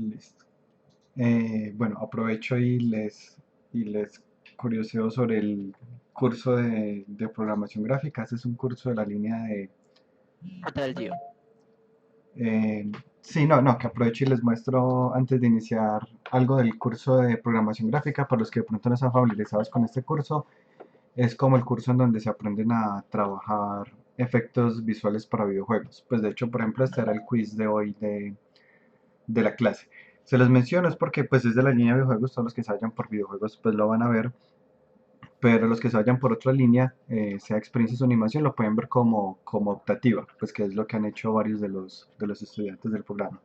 Listo. Bueno, aprovecho y les curioseo sobre el curso de programación gráfica. Este es un curso de la línea de... Otra del Gio. Sí, no, que aprovecho y les muestro antes de iniciar algo del curso de programación gráfica. Para los que de pronto no están familiarizados con este curso, es como el curso en donde se aprenden a trabajar efectos visuales para videojuegos. Pues de hecho, por ejemplo, este era el quiz de hoy de la clase. Se los menciono es porque pues desde la línea de videojuegos, todos los que se vayan por videojuegos pues lo van a ver, pero los que se vayan por otra línea, sea experiencias o animación, lo pueden ver como optativa, pues que es lo que han hecho varios de los estudiantes del programa.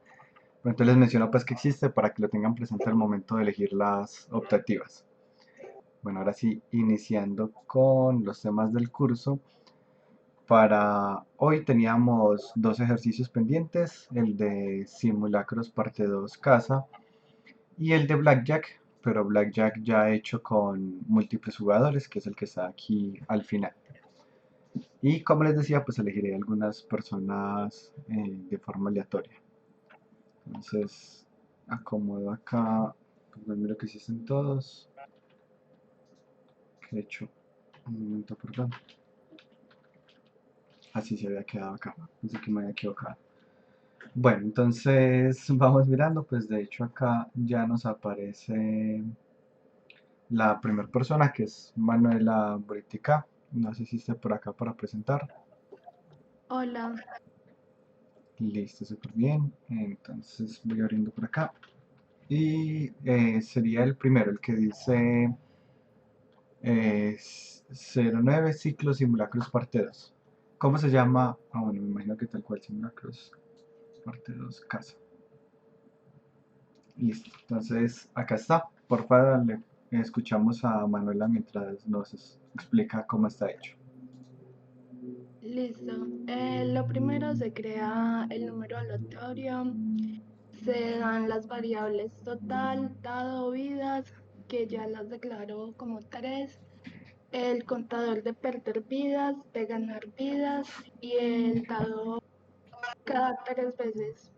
Pero entonces les menciono pues que existe para que lo tengan presente al momento de elegir las optativas. Bueno, ahora sí, iniciando con los temas del curso. Para hoy teníamos dos ejercicios pendientes, el de simulacros parte 2 casa y el de Blackjack, pero Blackjack ya hecho con múltiples jugadores, que es el que está aquí al final. Y como les decía, pues elegiré algunas personas de forma aleatoria. Entonces, acomodo acá, pues miro que sí estén todos. Que de hecho, un momento, perdón. Así se había quedado acá, pensé que me había equivocado. Bueno, entonces vamos mirando, pues de hecho acá ya nos aparece la primera persona que es Manuela Britica. No sé si esté por acá para presentar. Hola, Listo, súper bien. Entonces voy abriendo por acá. Y sería el primero, el que dice 09 Ciclos Simulacros parte 2. ¿Cómo se llama? Ah, bueno, me imagino que tal cual Simulacros parte 2 casa. Listo. Entonces acá está. Por favor, le escuchamos a Manuela mientras nos explica cómo está hecho. listo. Lo primero se crea el número aleatorio, se dan las variables total, dado, vidas, que ya las declaro como tres, el contador de perder vidas, de ganar vidas y el dado cada 3 veces.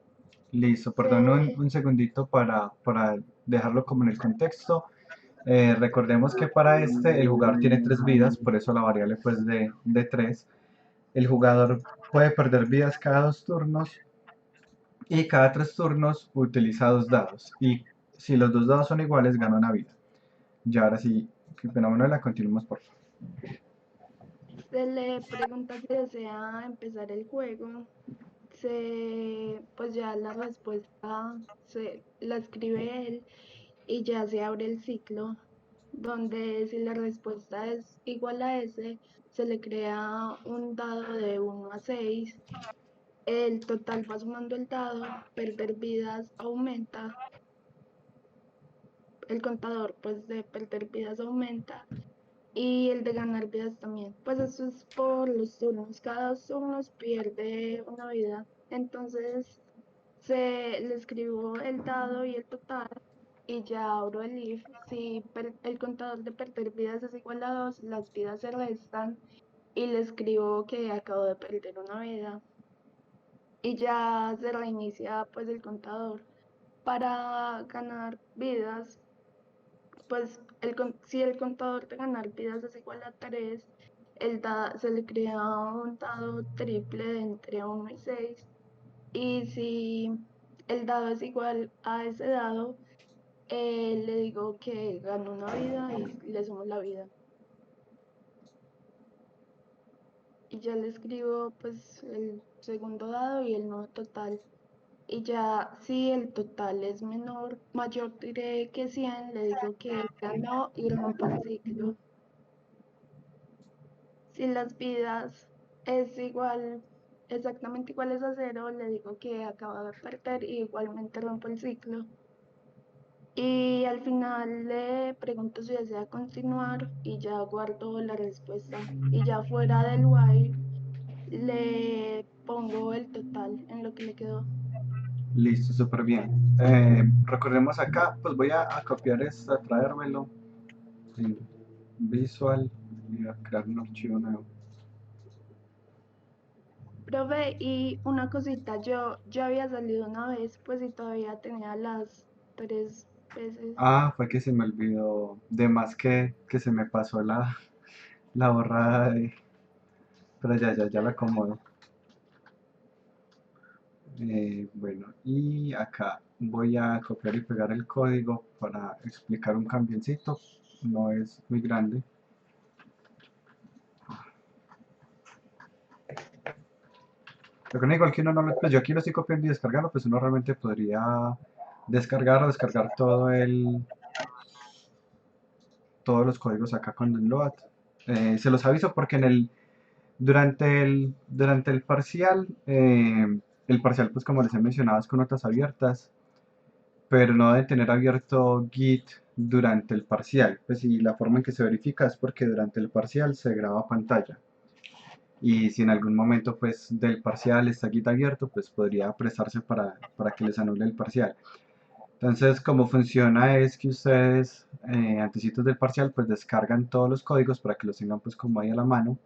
Listo, perdón Se, un segundito para dejarlo como en el contexto. Recordemos que para este el jugador tiene tres vidas, por eso la variable pues de 3. El jugador puede perder vidas cada 2 turnos y cada 3 turnos utiliza 2 dados. Y si los 2 dados son iguales, gana una vida. Y ahora sí, qué pena, Manuela, continuemos por favor. se le pregunta si desea empezar el juego. Pues ya la respuesta la escribe él y ya se abre el ciclo, donde si la respuesta es igual a ese, se le crea un dado de 1 a 6. El total va sumando el dado, perder vidas aumenta, el contador pues de perder vidas aumenta y el de ganar vidas también. Pues eso es por los turnos, cada 2 turnos pierde una vida. Entonces le escribo el dado y el total y ya abro el if. Si el contador de perder vidas es igual a 2, las vidas se restan y le escribo que acabo de perder una vida y ya se reinicia pues el contador. Para ganar vidas, pues si el contador de ganar vidas es igual a 3, se le crea un dado triple de entre 1 y 6. Y si el dado es igual a ese dado, le digo que ganó una vida y le sumo la vida. Y ya le escribo pues el segundo dado y el nuevo total. Y ya si el total es mayor diré que 100, le digo que él ganó y rompo el ciclo. Si las vidas es igual, exactamente iguales a 0, le digo que acaba de perder y igualmente rompo el ciclo. Y al final le pregunto si desea continuar y ya guardo la respuesta. Y ya fuera del while le pongo el total en lo que le quedó. Listo, súper bien. Recordemos acá, pues voy a copiar esto, a traérmelo en Visual y a crear un archivo nuevo. Profe, y una cosita, yo había salido una vez, pues y todavía tenía las 3 veces. Ah, fue que se me olvidó, de más que se me pasó la borrada de... Pero ya la acomodo. Bueno, y acá voy a copiar y pegar el código para explicar un cambiecito. No es muy grande. Lo que no igual que uno no lo, pues yo aquí lo estoy copiando y descargando, pues uno realmente podría descargar o descargar todos los códigos acá con Download. Se los aviso porque durante el parcial pues como les he mencionado es con notas abiertas, pero no deben tener abierto Git durante el parcial. Pues y la forma en que se verifica es porque durante el parcial se graba pantalla. Y si en algún momento pues del parcial está Git abierto, pues podría prestarse para que les anule el parcial. Entonces, cómo funciona es que ustedes, antecitos del parcial, pues descargan todos los códigos para que los tengan pues como ahí a la mano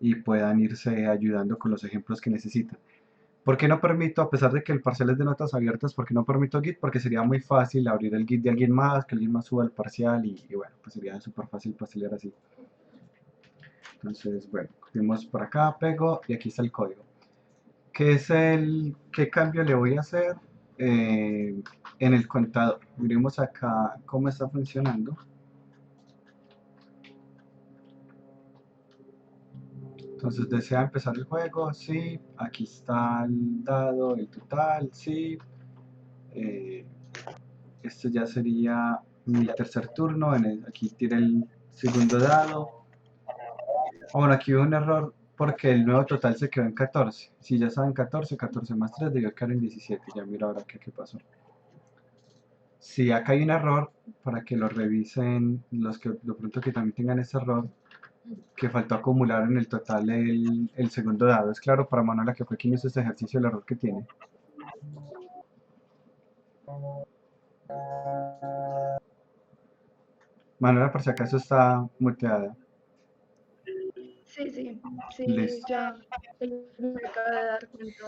y puedan irse ayudando con los ejemplos que necesitan. ¿Por qué no permito, a pesar de que el parcial es de notas abiertas, por qué no permito Git? Porque sería muy fácil abrir el Git de alguien más, que alguien más suba el parcial y bueno, pues sería súper fácil parcializar así. Entonces, bueno, copiamos por acá, pego y aquí está el código. ¿Qué cambio le voy a hacer? Eh, en el contador. Miremos acá cómo está funcionando. Entonces, ¿desea empezar el juego? Sí. Aquí está el dado, el total, sí. Eh, este ya sería mi tercer turno. Aquí tiene el segundo dado. Bueno, aquí hubo un error porque el nuevo total se quedó en 14. Si ya saben 14, 14 más 3 debió quedar en 17. Ya mira ahora qué pasó. Si acá hay un error, para que lo revisen los que de pronto que también tengan ese error, que faltó acumular en el total el segundo dado. Es claro para Manuela que fue quien hizo este ejercicio el error que tiene. Manuela por si acaso está muteada. Sí, Listo, ya me acabo de dar cuenta.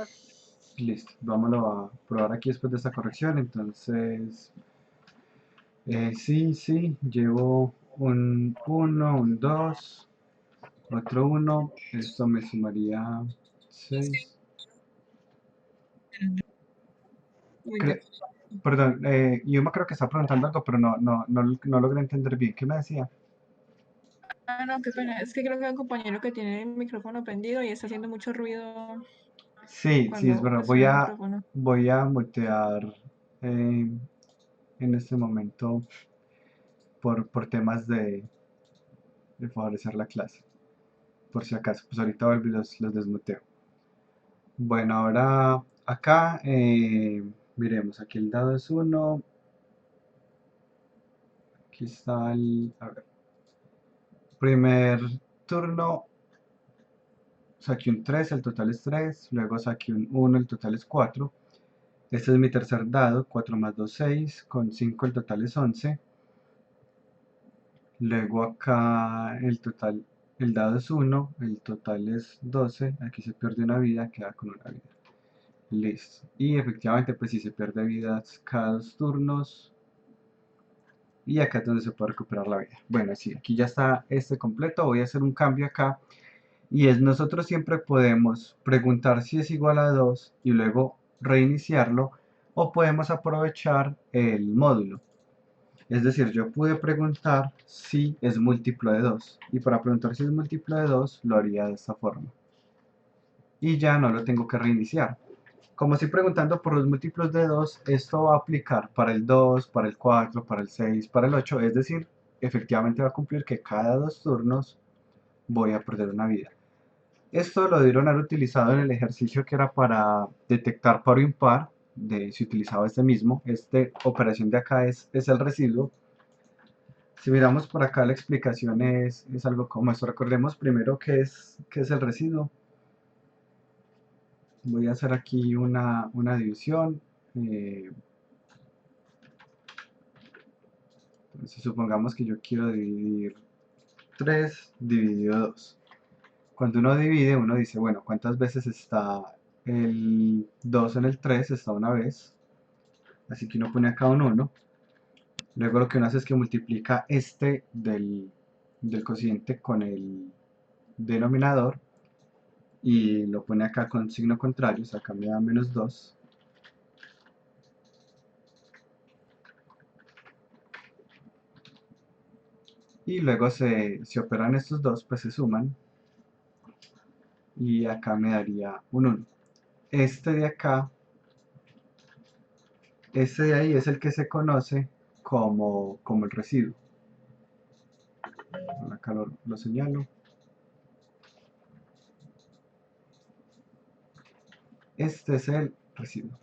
listo. Vámonos a probar aquí después de esta corrección. Entonces, sí, llevo un 1, un 2, otro 1. Esto me sumaría 6. Perdón, yo me creo que está preguntando algo, pero no logré entender bien. ¿Qué me decía? Ah, no, qué pena. Es que creo que hay un compañero que tiene el micrófono prendido y está haciendo mucho ruido Sí, es cuando verdad. pues suena el micrófono. Voy a mutear eh, en este momento por temas de favorecer la clase. Por si acaso, pues ahorita vuelvo y los desmuteo. Bueno, ahora acá miremos. Aquí el dado es 1. Aquí está el... A ver. Primer turno. Saqué un 3, el total es 3. Luego saqué un 1, el total es 4. Este es mi tercer dado, 4 más 2, 6. Con 5 el total es 11. Luego acá el dado es 1, el total es 12. Aquí se pierde una vida, queda con una vida. Listo. Y efectivamente, pues si se pierde vidas cada 2 turnos. Y acá es donde se puede recuperar la vida. Bueno, sí, aquí ya está este completo. Voy a hacer un cambio acá. Y es nosotros siempre podemos preguntar si es igual a 2 y luego reiniciarlo, o podemos aprovechar el módulo. Es decir, yo pude preguntar si es múltiplo de 2 y para preguntar si es múltiplo de 2 lo haría de esta forma. Y ya no lo tengo que reiniciar. Como estoy preguntando por los múltiplos de 2, esto va a aplicar para el 2, para el 4, para el 6, para el 8. Es decir, efectivamente va a cumplir que cada 2 turnos voy a perder una vida. Esto lo debieron haber utilizado en el ejercicio que era para detectar par o impar, si utilizaba este mismo. Esta operación de acá es el residuo. Si miramos por acá la explicación es algo como esto. Recordemos primero qué es el residuo. Voy a hacer aquí una división. Entonces supongamos que yo quiero dividir 3 dividido 2. Cuando uno divide, uno dice, bueno, ¿cuántas veces está el 2 en el 3? Está una vez. Así que uno pone acá un 1. Luego lo que uno hace es que multiplica este del cociente con el denominador y lo pone acá con signo contrario, o sea, acá me da menos 2. Y luego se operan estos dos, pues se suman y acá me daría un 1. Este de acá, este de ahí es el que se conoce como el residuo. Acá lo señalo. Este es el residuo,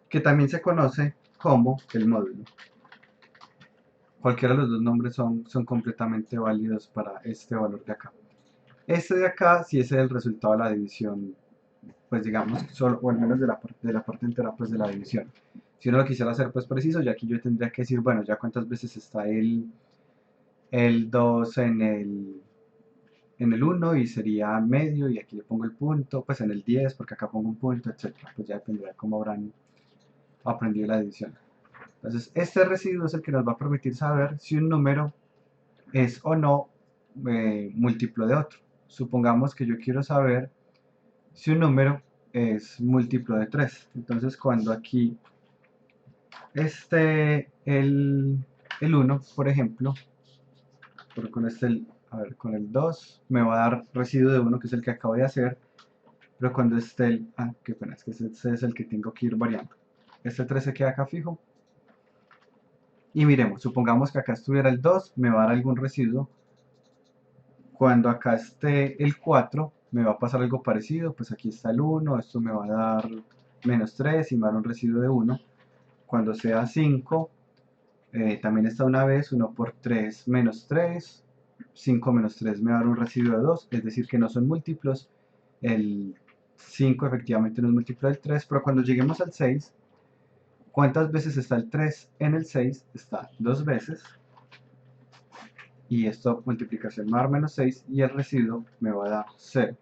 que también se conoce como el módulo. Cualquiera de los dos nombres son completamente válidos para este valor de acá. Este de acá sí es el resultado de la división, pues digamos, solo, o al menos de la parte entera pues de la división. Si uno lo quisiera hacer pues preciso, ya aquí yo tendría que decir, bueno, ya cuántas veces está el 2 en el 1 y sería medio, y aquí le pongo el punto, pues en el 10 porque acá pongo un punto, etcétera. Pues ya dependerá cómo habrán aprendido la división. Entonces, este residuo es el que nos va a permitir saber si un número es o no múltiplo de otro. Supongamos que yo quiero saber si un número es múltiplo de 3. Entonces, cuando aquí esté el 1, por ejemplo, pero con a ver, con el 2 me va a dar residuo de 1, que es el que acabo de hacer, pero cuando esté qué pena, es que ese es el que tengo que ir variando. Este 3 se queda acá fijo. Y miremos, supongamos que acá estuviera el 2, me va a dar algún residuo. Cuando acá esté el 4, me va a pasar algo parecido, pues aquí está el 1, esto me va a dar menos 3 y me va a dar un residuo de 1. Cuando sea 5, también está una vez, 1 por 3 menos 3, 5 menos 3 me va a dar un residuo de 2, es decir que no son múltiplos. El 5 efectivamente no es múltiplo del 3, pero cuando lleguemos al 6, ¿cuántas veces está el 3 en el 6? Está 2 veces. Y esto, multiplicación me va a dar menos 6 y el residuo me va a dar 0.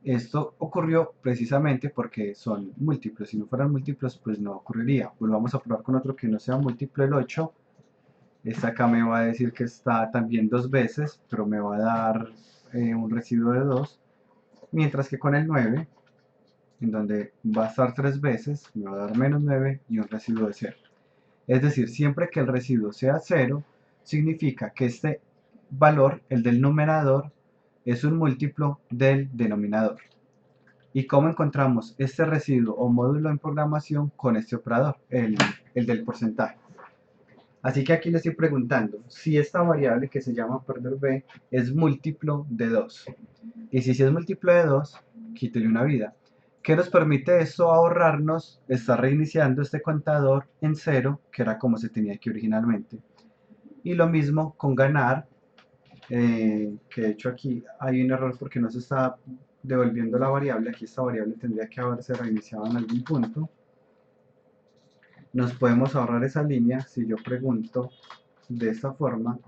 Esto ocurrió precisamente porque son múltiplos. Si no fueran múltiplos, pues no ocurriría. Volvamos a probar con otro que no sea múltiplo, el 8. Esta acá me va a decir que está también 2 veces, pero me va a dar un residuo de 2. Mientras que con el 9, en donde va a estar 3 veces, me va a dar menos 9 y un residuo de 0. Es decir, siempre que el residuo sea 0, significa que este valor, el del numerador, es un múltiplo del denominador. ¿Y cómo encontramos este residuo o módulo en programación? Con este operador, el del porcentaje. Así que aquí le estoy preguntando si esta variable que se llama perder b es múltiplo de 2. Y si es múltiplo de 2, quítele una vida. ¿Qué nos permite esto? Ahorrarnos estar reiniciando este contador en 0, que era como se tenía aquí originalmente. Y lo mismo con ganar, que de hecho aquí hay un error porque no se está devolviendo la variable. Aquí esta variable tendría que haberse reiniciado en algún punto. Nos podemos ahorrar esa línea si yo pregunto de esta forma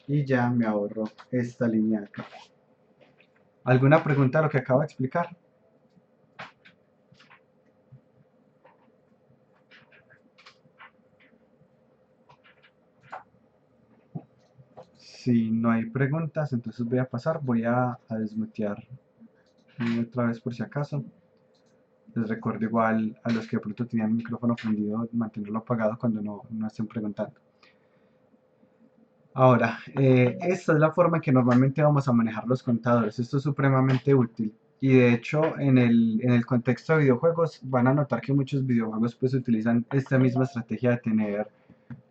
y ya me ahorro esta línea acá. ¿Alguna pregunta a lo que acabo de explicar? Si no hay preguntas, entonces voy a pasar, voy a desmutear otra vez por si acaso. Les recuerdo igual a los que de pronto tenían el micrófono prendido, mantenerlo apagado cuando no estén preguntando. Ahora, esta es la forma en que normalmente vamos a manejar los contadores. Esto es supremamente útil. Y de hecho, en el contexto de videojuegos, van a notar que muchos videojuegos pues utilizan esta misma estrategia de tener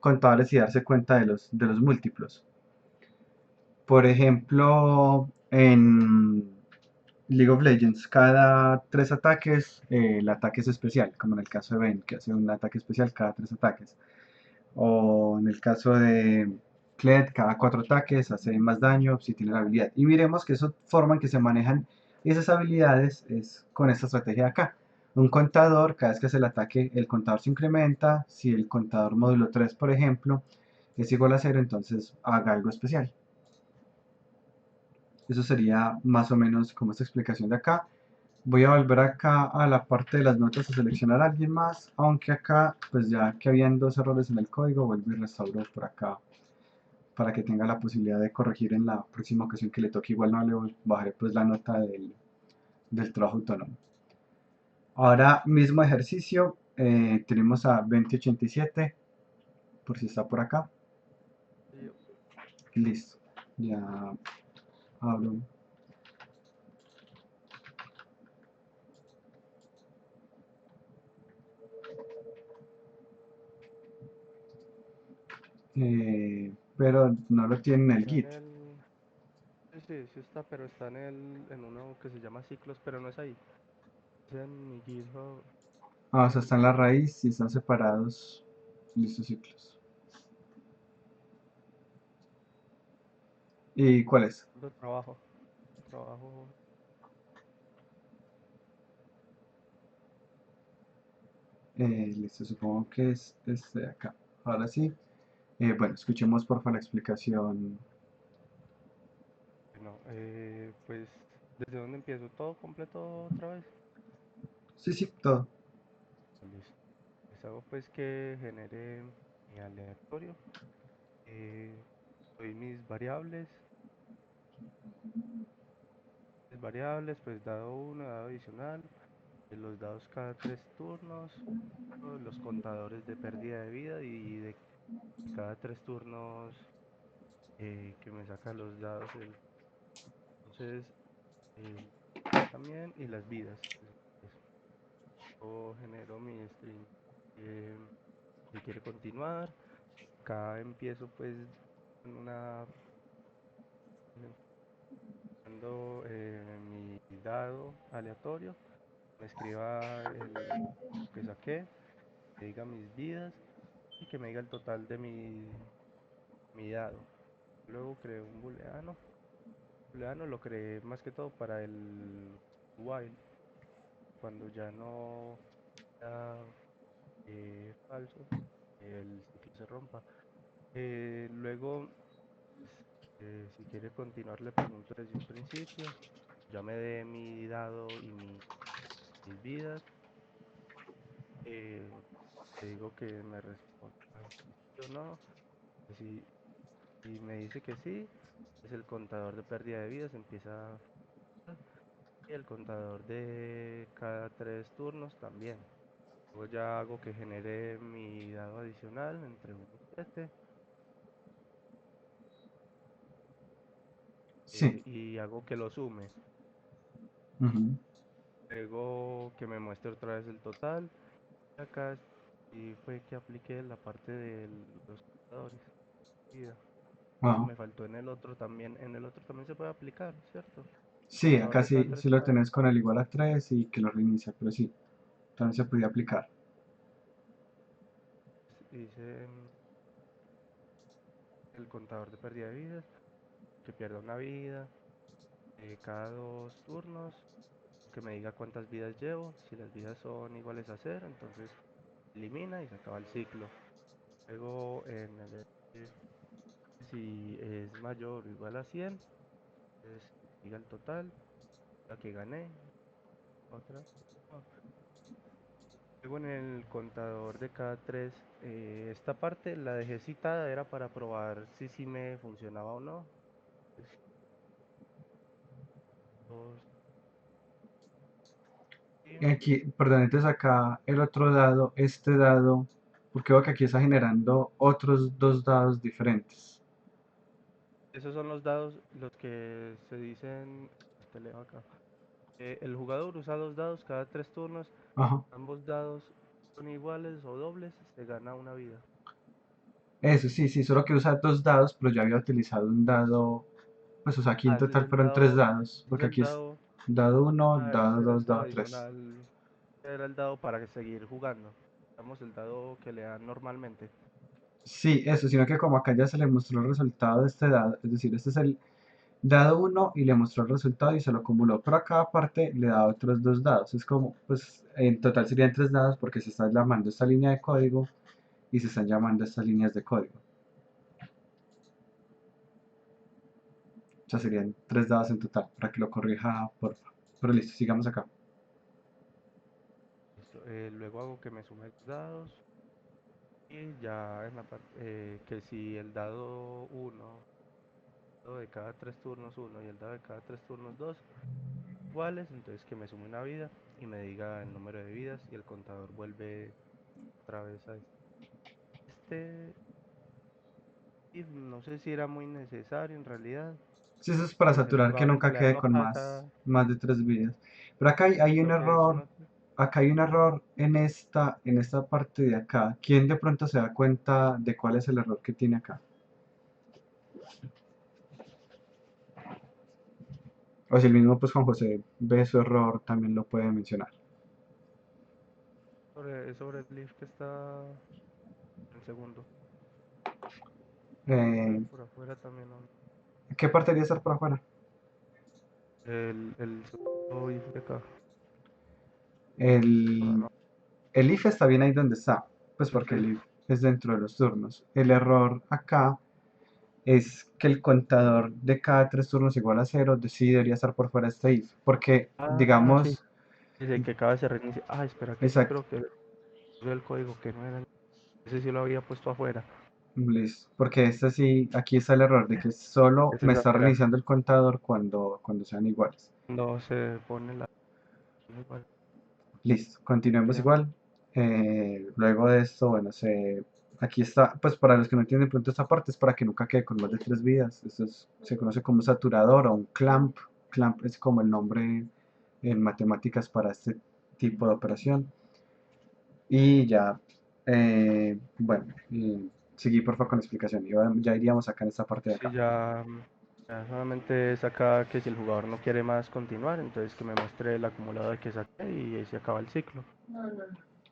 contadores y darse cuenta de los múltiplos. Por ejemplo, en League of Legends, cada 3 ataques, el ataque es especial, como en el caso de Vayne, que hace un ataque especial cada 3 ataques. O en el caso de Kled, cada 4 ataques hace más daño si tiene la habilidad. Y miremos que esa forma en que se manejan esas habilidades es con esta estrategia de acá. Un contador, cada vez que hace el ataque, el contador se incrementa. Si el contador módulo 3, por ejemplo, es igual a cero, entonces haga algo especial. Eso sería más o menos como esta explicación de acá. Voy a volver acá a la parte de las notas a seleccionar a alguien más, aunque acá, pues ya que habían dos errores en el código, vuelvo y restauro por acá para que tenga la posibilidad de corregir en la próxima ocasión que le toque. Igual no le bajaré pues la nota del trabajo autónomo. Ahora mismo ejercicio, tenemos a 2087, por si está por acá. Sí, Listo, ya abro. Pero no lo tiene en el está en Git. el... Sí, sí, sí está, pero está en uno que se llama ciclos, pero no es ahí. Es en mi GitHub. Ah, o sea, está en la raíz y están separados. Listo, ciclos. ¿Y cuál es? Lo trabajo. Trabajo. Listo, supongo que es este de acá. Ahora sí. Bueno, escuchemos porfa la explicación. Bueno, pues, ¿desde dónde empiezo? ¿Todo completo otra vez? Sí, sí, todo. Listo. Les hago pues que genere mi aleatorio. Eh, Doy mis variables, pues dado uno, dado adicional, los dados cada 3 turnos, los contadores de pérdida de vida y de cada 3 turnos que me saca los dados. Entonces, eh, también y las vidas. Pues, yo genero mi string. eh, si quiere continuar, acá empiezo pues en una dando mi dado aleatorio, me escriba lo que saqué, que diga mis vidas y que me diga el total de mi dado. Luego creé un booleano. Booleano lo creé más que todo para el while, cuando ya no sea falso, el ciclo se rompa. Luego, si quiere continuar, le pregunto desde un principio. Ya me dé mi dado y mis vidas. eh, Le digo que me responda sí o no. Si, si me dice que sí, es el contador de pérdida de vidas, empieza y el contador de cada 3 turnos también. Luego ya hago que genere mi dado adicional entre 1 y 7 Sí. y hago que lo sume. Ujú. Luego que me muestre otra vez el total. Acá y fue que apliqué la parte de los contadores. Vida. Wow. Me faltó en el otro también. En el otro también se puede aplicar, ¿cierto? Sí, Contador acá de cada sí, tres sí lo turnos. tenés con el igual a 3 y que lo reinicia, pero sí, también se podía aplicar. Hice el contador de pérdida de vidas, que pierda una vida cada 2 turnos, que me diga cuántas vidas llevo. Si las vidas son iguales a 0, entonces elimina y se acaba el ciclo. Luego si es mayor o igual a 100, entonces diga el total, la que gané, otra. Ah, luego en el contador de cada 3, esta parte la dejé citada, era para probar si sí me funcionaba o no. Pues, dos, y Y aquí, perdón, entonces acá el otro dado, este dado, porque veo que aquí está generando otros dos dados diferentes. esos son los dados, los que se dicen, te leo acá. El jugador usa 2 dados cada 3 turnos, Ajá. ambos dados son iguales o dobles, se gana una vida. Eso sí, sí, solo que usa dos dados, pero ya había utilizado un dado, pues o sea, aquí en Ese es total el fueron tres dado, dados, ese es porque el aquí es dado, dado uno, dado ese era el 2, dado dado 3. adicional, era el dado para seguir jugando. Damos el dado que le dan normalmente. Sí, eso, sino que como acá ya se le mostró el resultado de este dado, es decir, este es el dado uno y le mostró el resultado y se lo acumuló, pero a cada parte le da otros dos dados. Es como, pues en total serían tres dados porque se está llamando esta línea de código y se están llamando estas líneas de código. sea, serían 3 dados en total, para que lo corrija, por favor. Pero listo, sigamos acá. Listo, luego hago que me sume los dados y ya en la parte que si el dado 1, dado de cada 3 turnos 1 y el dado de cada 3 turnos 2 iguales, entonces que me sume una vida y me diga el número de vidas y el contador vuelve otra vez a este. Y no sé si era muy necesario en realidad. Sí, eso es para Pues el saturar que jugador en nunca realidad quede no con pasa, más de 3 vidas. Pero acá hay un creo que es error, uno. acá hay un error en esta parte de acá. ¿Quién de pronto se da cuenta de cuál es el error que tiene acá? O si el mismo pues Juan José ve su error, también lo puede mencionar. Sobre el leaf que está en segundo. Eh, Por afuera también. ¿Qué parte debería estar por afuera? El segundo if de acá. Bueno, El, no. el if está bien ahí donde está, pues El porque el if. if es dentro de los turnos. El error acá es que el contador de cada 3 turnos igual a 0, sí debería estar por fuera de este if, porque Ah, sí. digamos, Dice que cada vez se reinicia. Ah, espera, aquí sí exacto, creo que veo el código que no era. Ese sí lo había puesto afuera. listo, porque este sí, aquí está el error de que solo Ese me es está afuera. reiniciando el contador cuando sean iguales. No se pone la. Igual. Listo, continuemos Ya. igual. Luego de esto, bueno, aquí está, pues para los que no entienden de pronto esta parte es para que nunca quede con más de 3 vidas. Se conoce como saturador o un clamp. Clamp es como el nombre en matemáticas para este tipo de operación. Y ya, bueno, seguí por favor con la explicación. Ya iríamos acá en esta parte de Sí, acá. ya solamente es acá que si el jugador no quiere más continuar, entonces que me muestre el acumulado que saqué y ahí se acaba el ciclo.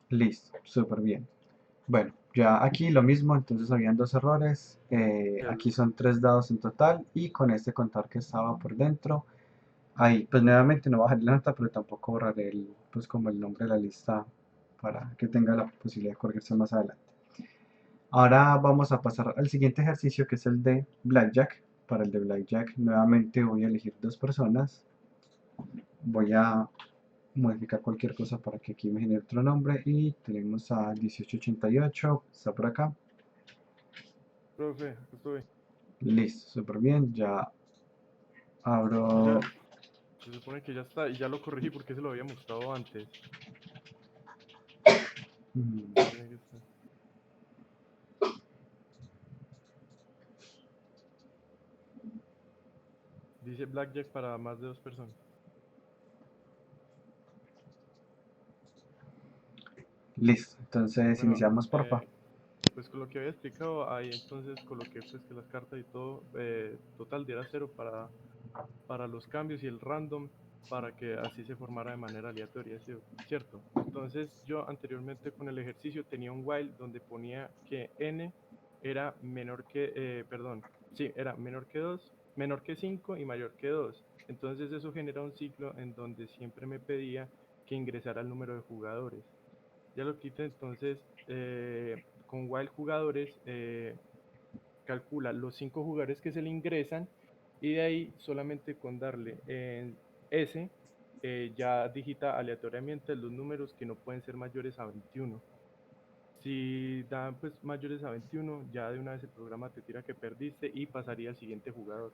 Listo, súper bien. Bueno, ya aquí lo mismo, entonces habían 2 errores. Aquí son 3 dados en total y con este contador que estaba por dentro. Ahí, pues nuevamente no bajaré la nota, pero tampoco borraré pues como el nombre de la lista para que tenga la posibilidad de corregirse más adelante. Ahora vamos a pasar al siguiente ejercicio que es el de Blackjack. Para el de Blackjack nuevamente voy a elegir 2 personas. Voy a modificar cualquier cosa para que aquí me genere otro nombre y tenemos a 1888, está por acá. Profe, acá estoy. Listo, súper bien, ya abro. Ya, se supone que ya está y ya lo corregí porque se lo había mostrado antes. mm, Tiene que estar. Dice Blackjack para más de 2 personas. Listo, entonces Bueno, iniciamos porfa. pues con lo que había explicado ahí, entonces coloqué pues que las cartas y todo, total diera 0 para los cambios y el random para que así se formara de manera aleatoria, ¿cierto? Entonces yo anteriormente con el ejercicio tenía un while donde ponía que n era menor que, perdón, sí, era menor que 2, menor que 5 y mayor que 2. Entonces eso genera un ciclo en donde siempre me pedía que ingresara el número de jugadores. Ya lo quité, entonces con while jugadores calcula los 5 jugadores que se le ingresan y de ahí solamente con darle en S ya digita aleatoriamente los números que no pueden ser mayores a 21. Si dan pues mayores a 21, ya de una vez el programa te tira que perdiste y pasaría al siguiente jugador.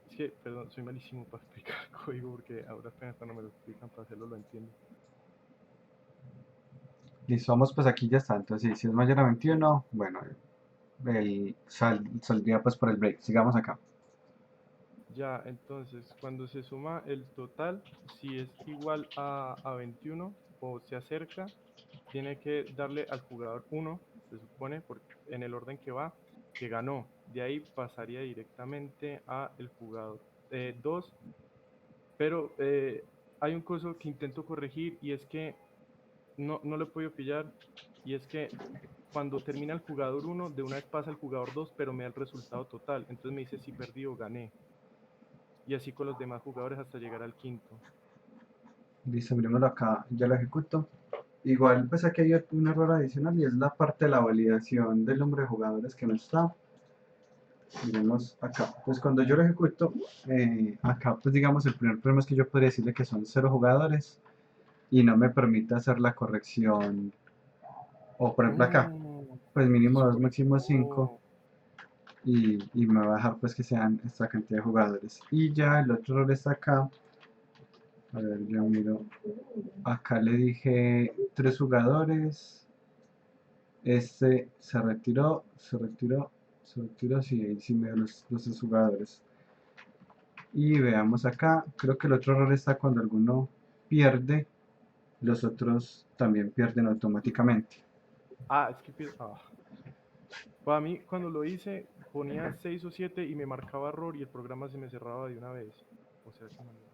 Es que, perdón, soy malísimo para explicar el código porque ahora apenas cuando me lo explican para hacerlo lo entiendo. Listo, vamos pues aquí ya está. Entonces, si es mayor a 21, bueno, saldría pues por el break. Sigamos acá. Ya, entonces, cuando se suma el total, si es igual a 21 o se acerca, tiene que darle al jugador 1, se supone, en el orden que va, que ganó. De ahí pasaría directamente a el jugador 2. Pero hay un coso que intento corregir y es que no lo he podido pillar. Y es que cuando termina el jugador 1, de una vez pasa al jugador 2, pero me da el resultado total. Entonces me dice si perdí o gané. Y así con los demás jugadores hasta llegar al quinto. Listo, mirémoslo acá, ya lo ejecuto. Igual, pues aquí hay un error adicional y es la parte de la validación del número de jugadores que no está. Miremos acá. Pues cuando yo lo ejecuto, acá pues digamos el primer problema es que yo podría decirle que son 0 jugadores y no me permite hacer la corrección. O por ejemplo acá, pues mínimo 2, máximo 5 Oh, y me va a dejar pues que sean esta cantidad de jugadores. Y ya el otro error está acá. A ver, yo miro. Acá le dije 3 jugadores. Este se retiró, sí, ahí sí me dio los 3 jugadores. Y veamos acá, creo que el otro error está cuando alguno pierde, los otros también pierden automáticamente. es que para mí, cuando lo hice, ponía 6 o 7 y me marcaba error y el programa se me cerraba de una vez. O sea que no me sé.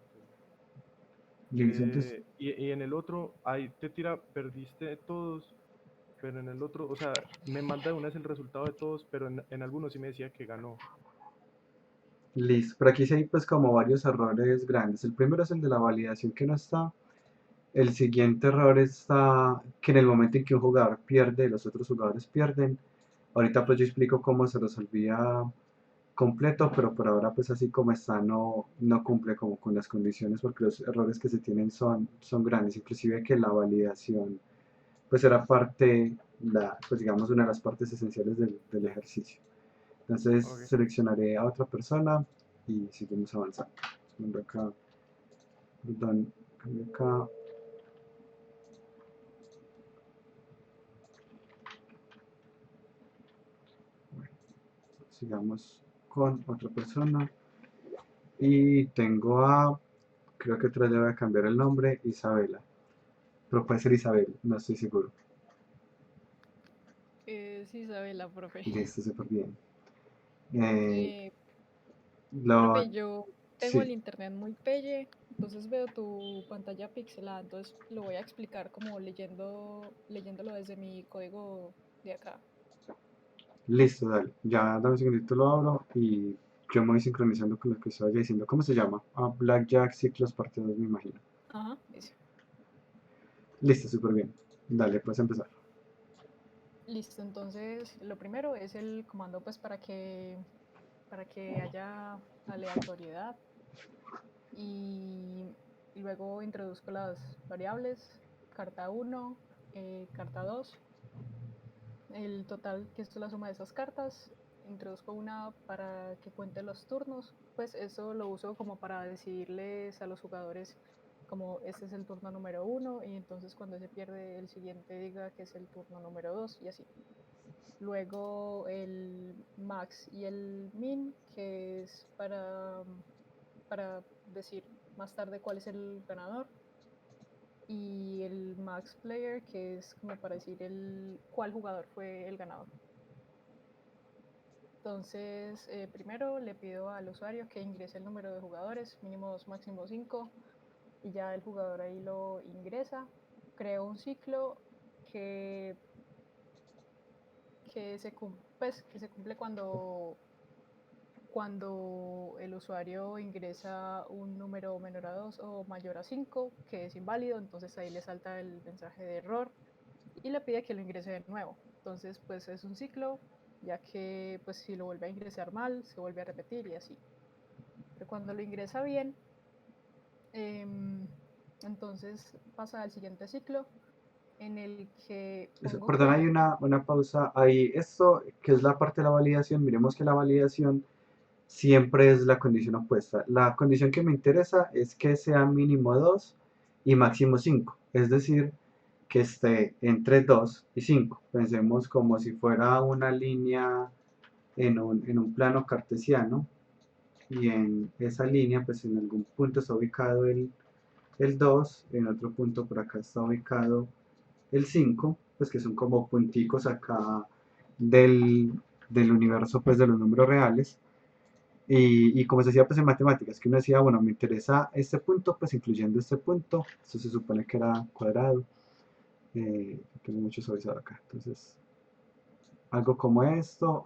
Listo, entonces, Y en el otro, ahí te tira, perdiste todos, pero en el otro, o sea, me manda de una vez el resultado de todos, pero en algunos sí me decía que ganó. listo. Por aquí sí hay pues como varios errores grandes. El primero es el de la validación que no está. El siguiente error está que en el momento en que un jugador pierde, los otros jugadores pierden. Ahorita pues yo explico cómo se resolvía completo, pero por ahora pues así como está no cumple como con las condiciones porque los errores que se tienen son grandes, inclusive que la validación pues era parte, pues digamos una de las partes esenciales del ejercicio. Entonces Ok. seleccionaré a otra persona y seguimos avanzando. Cambio acá, perdón, cambio acá. Bueno, sigamos con otra persona y tengo creo que otra le voy a cambiar el nombre, Isabela, pero puede ser Isabel, no estoy seguro. Sí, Isabela, profe. Listo, súper bien. Eh, Eh, lo, profe, yo tengo el sí, internet muy pelle, entonces veo tu pantalla pixelada, entonces lo voy a explicar como leyéndolo desde mi código de acá. listo, dale. Ya dame un segundito, lo abro y yo me voy sincronizando con lo que se vaya diciendo. ¿Cómo se llama? Blackjack Ciclos parte 2 me imagino. Ajá, ese. Listo, súper bien. Dale, puedes empezar. Listo, entonces lo primero es el comando pues para que haya aleatoriedad y luego introduzco las variables, carta 1, carta 2, el total que es la suma de esas cartas, introduzco una para que cuente los turnos, pues eso lo uso como para decirles a los jugadores como este es el turno número 1 y entonces cuando se pierde el siguiente diga que es el turno número 2 y así. Luego el max y el min, que es para decir más tarde cuál es el ganador. Y el max player, que es como para decir cuál jugador fue el ganador. Entonces, primero le pido al usuario que ingrese el número de jugadores, mínimo 2, máximo 5, y ya el jugador ahí lo ingresa. Creo un ciclo que, que se cumple cuando el usuario ingresa un número menor a 2 o mayor a 5, que es inválido, entonces ahí le salta el mensaje de error y le pide que lo ingrese de nuevo. Entonces, pues es un ciclo, ya que pues si lo vuelve a ingresar mal, se vuelve a repetir y así. Pero cuando lo ingresa bien, eh, entonces pasa al siguiente ciclo en el que Eso, pongo perdón, hay que... una pausa ahí. Esto, que es la parte de la validación, miremos que la validación siempre es la condición opuesta. La condición que me interesa es que sea mínimo 2 y máximo 5, es decir, que esté entre 2 y 5. Pensemos como si fuera una línea en un plano cartesiano y en esa línea, pues en algún punto está ubicado el 2, en otro punto por acá está ubicado el 5, pues que son como punticos acá del universo pues de los números reales. Y como se decía pues en matemáticas, que uno decía, bueno, me interesa este punto, pues incluyendo este punto, esto se supone que era cuadrado, tengo mucho suavizado acá, entonces algo como esto,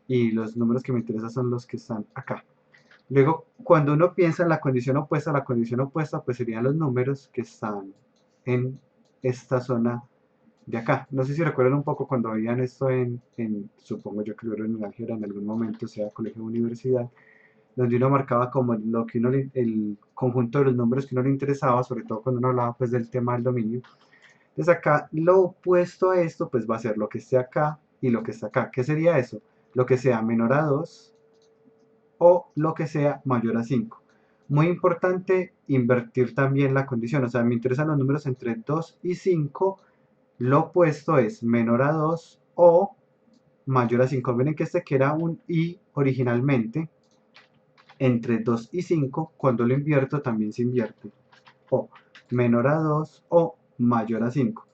y los números que me interesan son los que están acá. Luego, cuando uno piensa en la condición opuesta pues serían los números que están en esta zona de acá. No sé si recuerdan un poco cuando veían esto supongo yo que lo vieron en álgebra en algún momento, sea colegio o universidad, donde uno marcaba como lo que el conjunto de los números que uno le interesaba, sobre todo cuando uno hablaba pues del tema del dominio. Entonces acá lo opuesto a esto pues va a ser lo que esté acá y lo que está acá. ¿Qué sería eso? Lo que sea menor a 2 o lo que sea mayor a 5. Muy importante invertir también la condición, o sea, me interesan los números entre 2 y 5, lo opuesto es menor a 2 o mayor a 5. Miren que este que era un i originalmente, entre 2 y 5, cuando lo invierto también se invierte. O menor a 2 o mayor a 5.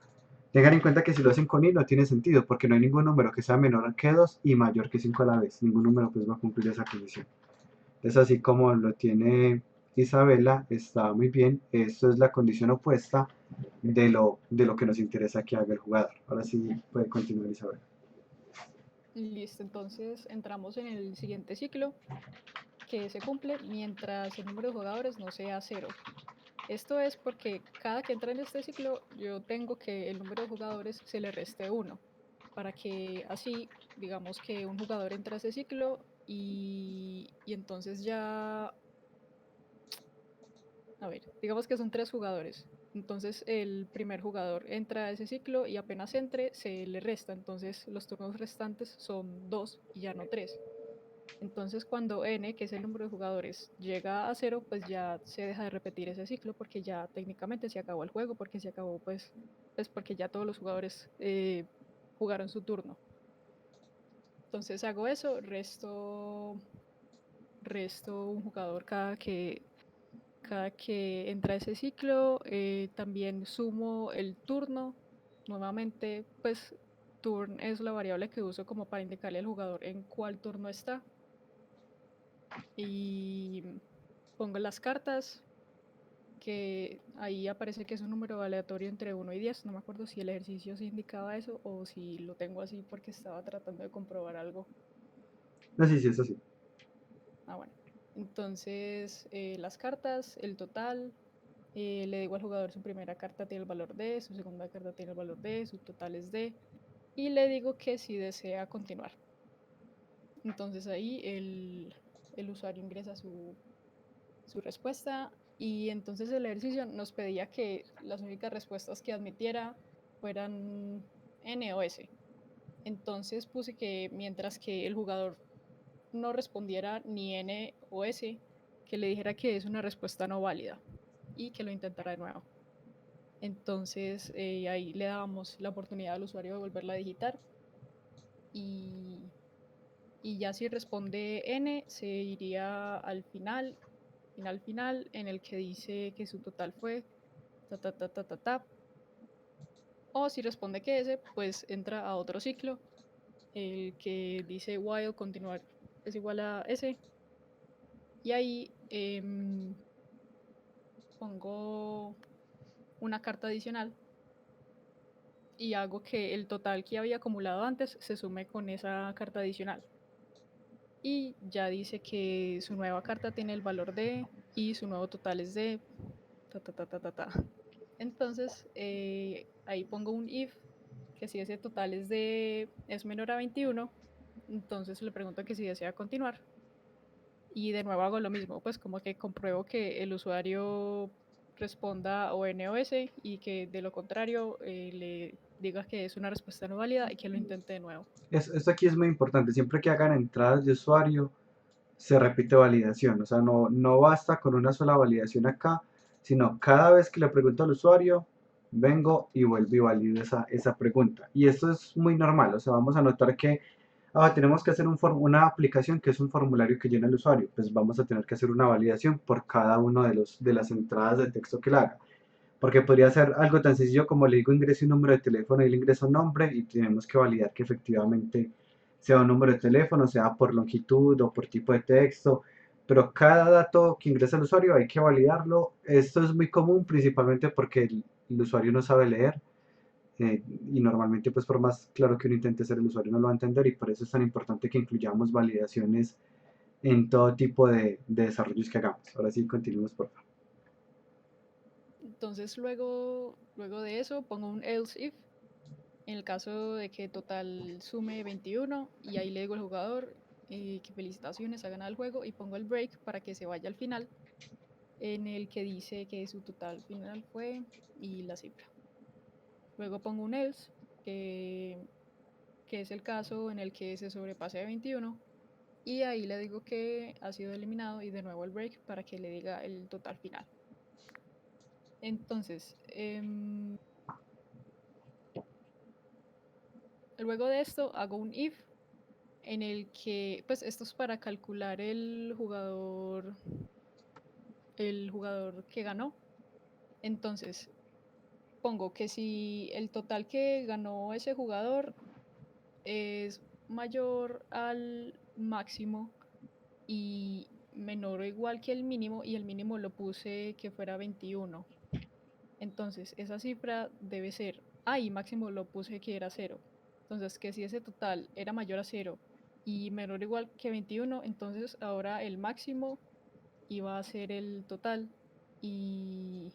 Tengan en cuenta que si lo hacen con i no tiene sentido, porque no hay ningún número que sea menor que 2 y mayor que 5 a la vez. Ningún número pues va a cumplir esa condición. Es así como lo tiene Isabela, está muy bien. Esto es la condición opuesta de lo que nos interesa que haga el jugador. Ahora sí puede continuar Isabela. Listo, entonces entramos en el siguiente ciclo que se cumple mientras el número de jugadores no sea 0. Esto es porque cada que entra en este ciclo yo tengo que el número de jugadores se le reste 1, para que así digamos que un jugador entra a ese ciclo y entonces ya, a ver, digamos que son 3 jugadores. Entonces el primer jugador entra a ese ciclo y apenas entre se le resta, entonces los turnos restantes son 2 y ya no 3. Entonces cuando n, que es el número de jugadores, llega a 0, pues ya se deja de repetir ese ciclo porque ya técnicamente se acabó el juego, porque se acabó pues porque ya todos los jugadores jugaron su turno. Entonces hago eso, resto un jugador cada que entra ese ciclo. También sumo el turno. Nuevamente, pues turn es la variable que uso como para indicarle al jugador en cuál turno está. Y pongo las cartas, que ahí aparece que es un número aleatorio entre 1 y 10. No me acuerdo si el ejercicio sí indicaba eso o si lo tengo así porque estaba tratando de comprobar algo. No, sí, es así. Bueno. Entonces, las cartas, el total, le digo al jugador su primera carta tiene el valor D, su segunda carta tiene el valor D, su total es D, y le digo que si desea continuar. Entonces ahí el usuario ingresa su respuesta y entonces el ejercicio nos pedía que las únicas respuestas que admitiera fueran N o S. Entonces puse que mientras que el jugador no respondiera ni N o S, que le dijera que es una respuesta no válida y que lo intentara de nuevo. Entonces ahí le dábamos la oportunidad al usuario de volverla a digitar y ya si responde N se iría al final en el que dice que su total fue ta. O si responde que S, pues entra a otro ciclo, el que dice while continuar es igual a S. Y ahí pongo una carta adicional y hago que el total que había acumulado antes se sume con esa carta adicional. Y ya dice que su nueva carta tiene el valor de y su nuevo total es de ta. Entonces ahí pongo un if, que si ese total es menor a 21, entonces le pregunto que si desea continuar. Y de nuevo hago lo mismo, pues como que compruebo que el usuario responda o N o S y que de lo contrario le diga que es una respuesta no válida y que lo intente de nuevo. Esto aquí es muy importante. Siempre que hagan entradas de usuario, se repite validación. O sea, no basta con una sola validación acá, sino cada vez que le pregunto al usuario, vengo y vuelvo y valido esa pregunta. Y esto es muy normal. O sea, vamos a notar que tenemos que hacer una aplicación que es un formulario que llena el usuario. Pues vamos a tener que hacer una validación por cada uno de las entradas de texto que le haga. Porque podría ser algo tan sencillo como le digo ingrese un número de teléfono y le ingreso un nombre y tenemos que validar que efectivamente sea un número de teléfono, sea por longitud o por tipo de texto, pero cada dato que ingresa el usuario hay que validarlo. Esto es muy común principalmente porque el usuario no sabe leer y normalmente pues por más claro que uno intente ser el usuario no lo va a entender y por eso es tan importante que incluyamos validaciones en todo tipo de desarrollos que hagamos. Ahora sí, continuemos por favor. Entonces luego de eso pongo un else if En el caso de que total sume 21 y ahí le digo al jugador que felicitaciones, ha ganado el juego y pongo el break para que se vaya al final en el que dice que su total final fue y la cifra. Luego pongo un else, que es el caso en el que se sobrepase de 21 y ahí le digo que ha sido eliminado y de nuevo el break para que le diga el total final. Entonces, luego de esto hago un if en el que, pues esto es para calcular el jugador que ganó. Entonces, pongo que si el total que ganó ese jugador es mayor al máximo y menor o igual que el mínimo, y el mínimo lo puse que fuera 21. Entonces, esa cifra debe ser, y máximo lo puse que era 0. Entonces, que si ese total era mayor a 0 y menor o igual que 21, entonces ahora el máximo iba a ser el total y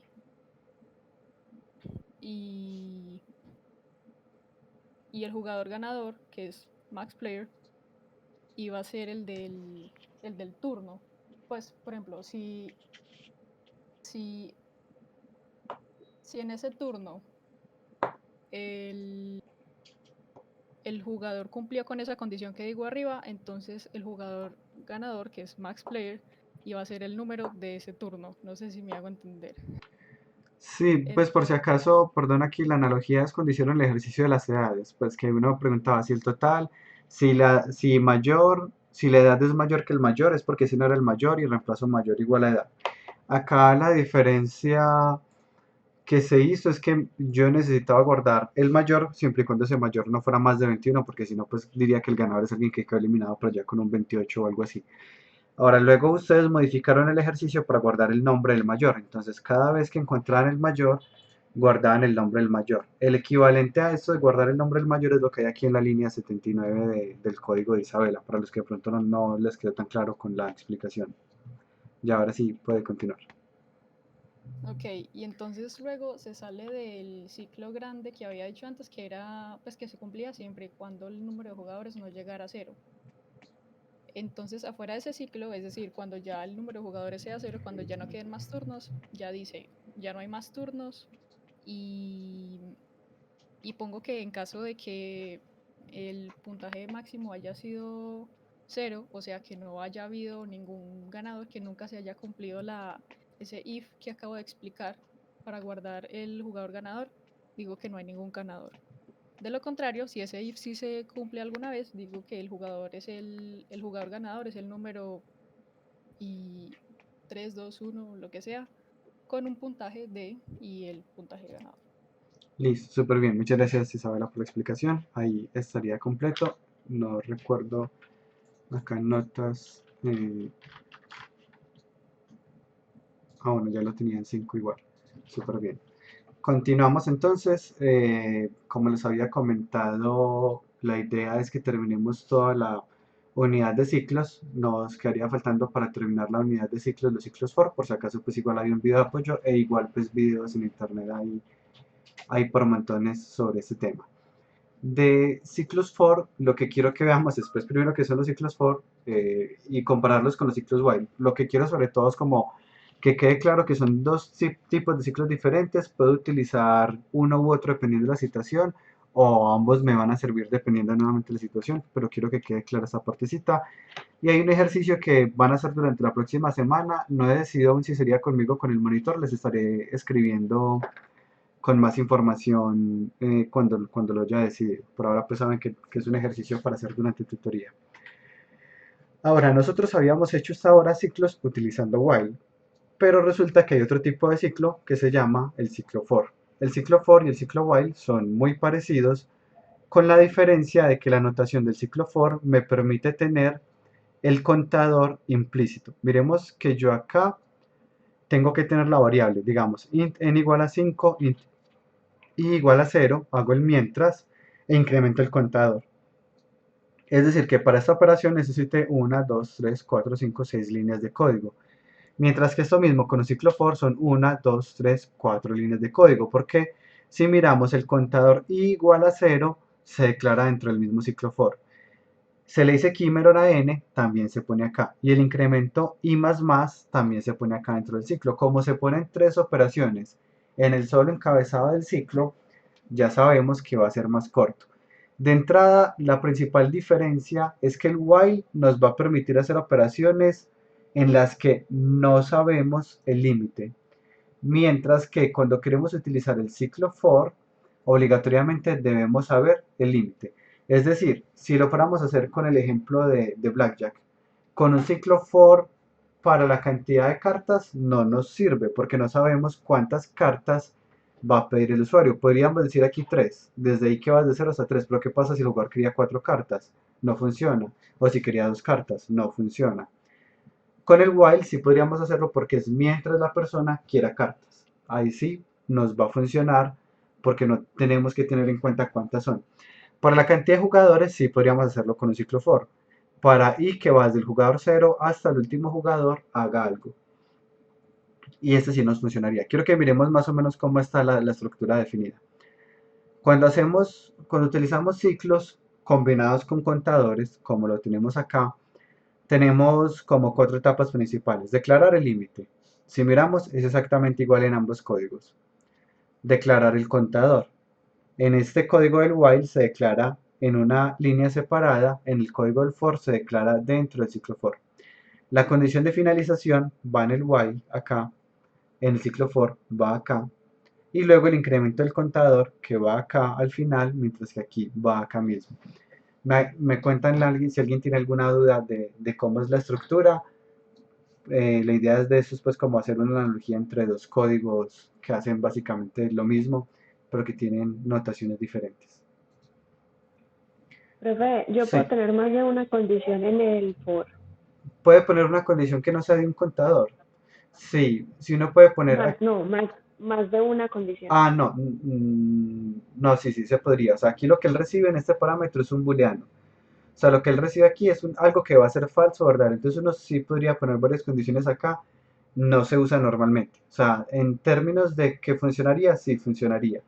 el jugador ganador, que es Max Player, iba a ser el del turno. Pues, por ejemplo, si en ese turno el jugador cumplía con esa condición que digo arriba, entonces el jugador ganador, que es Max Player, iba a ser el número de ese turno. No sé si me hago entender. Sí, pues por si acaso, perdón, aquí la analogía es cuando hicieron el ejercicio de las edades, pues que uno preguntaba si el total, si la edad es mayor que el mayor, es porque si no era el mayor y reemplazo mayor igual a edad. Acá la diferencia que se hizo es que yo necesitaba guardar el mayor siempre y cuando ese mayor no fuera más de 21, porque si no, pues diría que el ganador es alguien que quedó eliminado por allá con un 28 o algo así. Ahora, luego ustedes modificaron el ejercicio para guardar el nombre del mayor. Entonces, cada vez que encontraban el mayor, guardaban el nombre del mayor. El equivalente a esto de guardar el nombre del mayor es lo que hay aquí en la línea 79 del código de Isabela, para los que de pronto no les quedó tan claro con la explicación. Y ahora sí puede continuar. Ok, y entonces luego se sale del ciclo grande que había dicho antes, que era, pues que se cumplía siempre y cuando el número de jugadores no llegara a 0. Entonces, afuera de ese ciclo, es decir, cuando ya el número de jugadores sea 0, cuando ya no queden más turnos, ya dice, ya no hay más turnos y pongo que en caso de que el puntaje máximo haya sido 0, o sea, que no haya habido ningún ganador, que nunca se haya cumplido ese if que acabo de explicar para guardar el jugador ganador, digo que no hay ningún ganador. De lo contrario, si ese if sí se cumple alguna vez, digo que el jugador ganador es el número 3, 2, 1, lo que sea, con un puntaje de y el puntaje ganador. Listo, súper bien. Muchas gracias, Isabela, por la explicación. Ahí estaría completo. No recuerdo acá en notas. Bueno, ya lo tenía en 5 igual. Súper bien. Continuamos entonces. Como les había comentado, la idea es que terminemos toda la unidad de ciclos. Nos quedaría faltando para terminar la unidad de ciclos, los ciclos for. Por si acaso, pues igual hay un video de apoyo e igual pues videos en internet hay por montones sobre este tema. De ciclos for, lo que quiero que veamos es pues primero qué son los ciclos for y compararlos con los ciclos while. Lo que quiero sobre todo es como que quede claro que son dos tipos de ciclos diferentes, puedo utilizar uno u otro dependiendo de la situación o ambos me van a servir dependiendo nuevamente de la situación, pero quiero que quede clara esta partecita. Y hay un ejercicio que van a hacer durante la próxima semana, no he decidido aún si sería conmigo o con el monitor, les estaré escribiendo con más información cuando lo haya decidido. Por ahora pues saben que es un ejercicio para hacer durante tutoría. Ahora, nosotros habíamos hecho hasta ahora ciclos utilizando while, pero resulta que hay otro tipo de ciclo que se llama el ciclo for. El ciclo for y el ciclo while son muy parecidos, con la diferencia de que la notación del ciclo for me permite tener el contador implícito. Miremos que yo acá tengo que tener la variable, digamos, int n igual a 5, int y igual a 0, hago el mientras e incremento el contador. Es decir, que para esta operación necesite 1, 2, 3, 4, 5, 6 líneas de código. Mientras que esto mismo con un ciclo for son 1, 2, 3, 4 líneas de código. ¿Por qué? Si miramos el contador i igual a 0, se declara dentro del mismo ciclo for. Se le dice que i menor a n, también se pone acá. Y el incremento i más más también se pone acá dentro del ciclo. Como se ponen tres operaciones en el solo encabezado del ciclo, ya sabemos que va a ser más corto. De entrada, la principal diferencia es que el while nos va a permitir hacer operaciones en las que no sabemos el límite. Mientras que cuando queremos utilizar el ciclo for, obligatoriamente debemos saber el límite. Es decir, si lo fuéramos a hacer con el ejemplo de Blackjack, con un ciclo for para la cantidad de cartas no nos sirve porque no sabemos cuántas cartas va a pedir el usuario. Podríamos decir aquí 3, desde ahí que va de 0 hasta 3, pero ¿qué pasa si el jugador quería 4 cartas? No funciona. O si quería 2 cartas, no funciona. Con el while sí podríamos hacerlo porque es mientras la persona quiera cartas. Ahí sí nos va a funcionar porque no tenemos que tener en cuenta cuántas son. Para la cantidad de jugadores sí podríamos hacerlo con un ciclo for. Para i que va desde el jugador 0 hasta el último jugador haga algo. Y este sí nos funcionaría. Quiero que miremos más o menos cómo está la estructura definida. Cuando utilizamos ciclos combinados con contadores, como lo tenemos acá, tenemos como 4 etapas principales. Declarar el límite. Si miramos, es exactamente igual en ambos códigos. Declarar el contador. En este código del while se declara en una línea separada, en el código del for se declara dentro del ciclo for. La condición de finalización va en el while acá, en el ciclo for va acá, y luego el incremento del contador que va acá al final, mientras que aquí va acá mismo. Me cuentan si alguien tiene alguna duda de cómo es la estructura. La idea es de eso es pues como hacer una analogía entre dos códigos que hacen básicamente lo mismo, pero que tienen notaciones diferentes. Profe, yo Sí. puedo tener más de una condición en el for. ¿Puede poner una condición que no sea de un contador? Sí, si uno puede poner... Más de una condición. Ah, no, no, sí se podría. O sea, aquí lo que él recibe en este parámetro es un booleano. O sea, lo que él recibe aquí es algo que va a ser falso, ¿verdad? Entonces uno sí podría poner varias condiciones acá. No se usa normalmente. O sea, en términos de que funcionaría, sí funcionaría.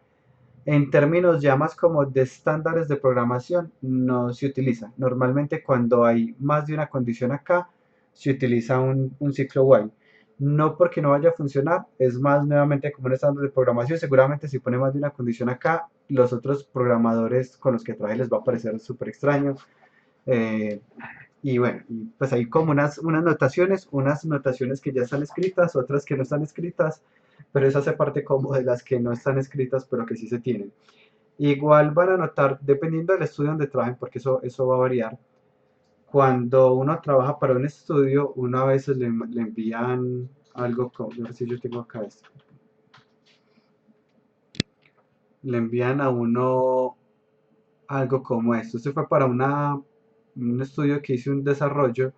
En términos ya más como de estándares de programación, no se utiliza. Normalmente cuando hay más de una condición acá, se utiliza un ciclo while. No porque no vaya a funcionar, es más nuevamente como un estándar de programación. Seguramente si pone más de una condición acá, los otros programadores con los que trabaje les va a parecer súper extraño. Y bueno, pues hay como unas notaciones que ya están escritas, otras que no están escritas, pero eso hace parte como de las que no están escritas, pero que sí se tienen. Igual van a notar, dependiendo del estudio donde trabajen, porque eso va a variar, cuando uno trabaja para un estudio, uno a veces le envían algo como, a ver si yo tengo acá esto. Le envían a uno algo como esto. Esto fue para un estudio que hice un desarrollo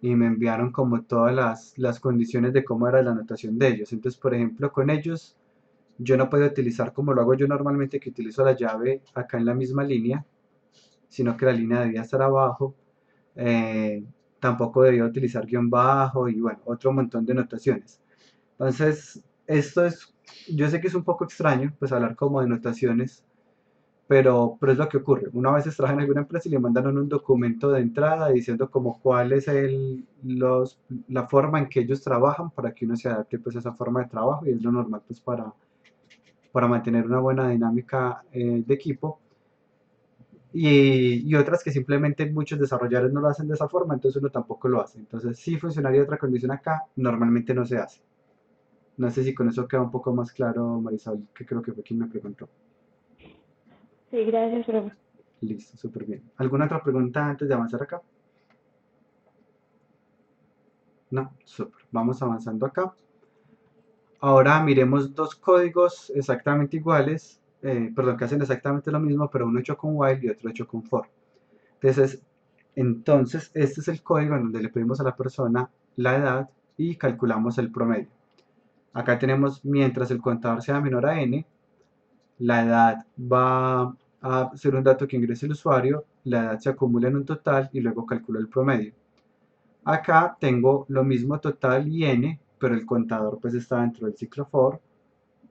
y me enviaron como todas las condiciones de cómo era la anotación de ellos. Entonces, por ejemplo, con ellos yo no puedo utilizar como lo hago yo normalmente, que utilizo la llave acá en la misma línea, sino que la línea debía estar abajo. Tampoco debía utilizar guión bajo y bueno, otro montón de notaciones. Entonces, yo sé que es un poco extraño, pues hablar como de notaciones, pero es lo que ocurre. Una vez trabaja en alguna empresa y le mandaron un documento de entrada diciendo como cuál es la forma en que ellos trabajan para que uno se adapte pues a esa forma de trabajo y es lo normal pues para mantener una buena dinámica de equipo. Y otras que simplemente muchos desarrolladores no lo hacen de esa forma, entonces uno tampoco lo hace. Entonces sí funcionaría otra condición acá, normalmente no se hace. No sé si con eso queda un poco más claro, Marisol, que creo que fue quien me preguntó. Sí, gracias, profe. Listo, súper bien. ¿Alguna otra pregunta antes de avanzar acá? No, súper. Vamos avanzando acá. Ahora miremos dos códigos exactamente iguales, perdón, que hacen exactamente lo mismo, pero uno hecho con while y otro hecho con for. Entonces, este es el código en donde le pedimos a la persona la edad y calculamos el promedio. Acá tenemos, mientras el contador sea menor a n, la edad va a ser un dato que ingrese el usuario, la edad se acumula en un total y luego calculo el promedio. Acá tengo lo mismo total y n, pero el contador pues está dentro del ciclo for.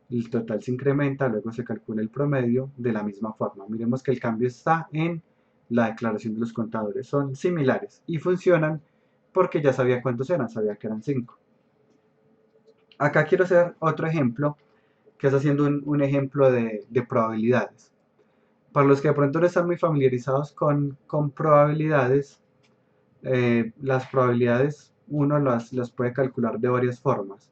el total se incrementa, luego se calcula el promedio de la misma forma. Miremos que el cambio está en la declaración de los contadores. Son similares y funcionan porque ya sabía cuántos eran, sabía que eran 5. Acá quiero hacer otro ejemplo, que es haciendo un ejemplo de probabilidades. Para los que de pronto no están muy familiarizados con probabilidades, las probabilidades uno las puede calcular de varias formas.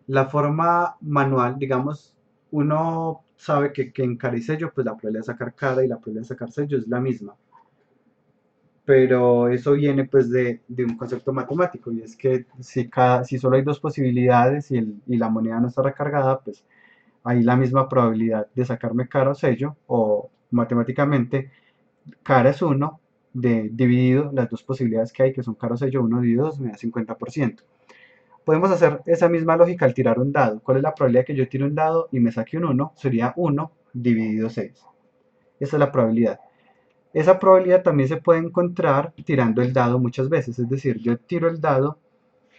La forma manual, digamos, uno sabe que en cara y sello, pues la probabilidad de sacar cara y la probabilidad de sacar sello es la misma. Pero eso viene pues de un concepto matemático, y es que si solo hay dos posibilidades y la moneda no está recargada, pues hay la misma probabilidad de sacarme cara o sello, o matemáticamente cara es 1 dividido las dos posibilidades que hay, que son cara o sello. 1 dividido 2 me da 50%. Podemos hacer esa misma lógica al tirar un dado. ¿Cuál es la probabilidad que yo tire un dado y me saque un 1? Sería 1 dividido 6. Esa es la probabilidad. Esa probabilidad también se puede encontrar tirando el dado muchas veces. Es decir, yo tiro el dado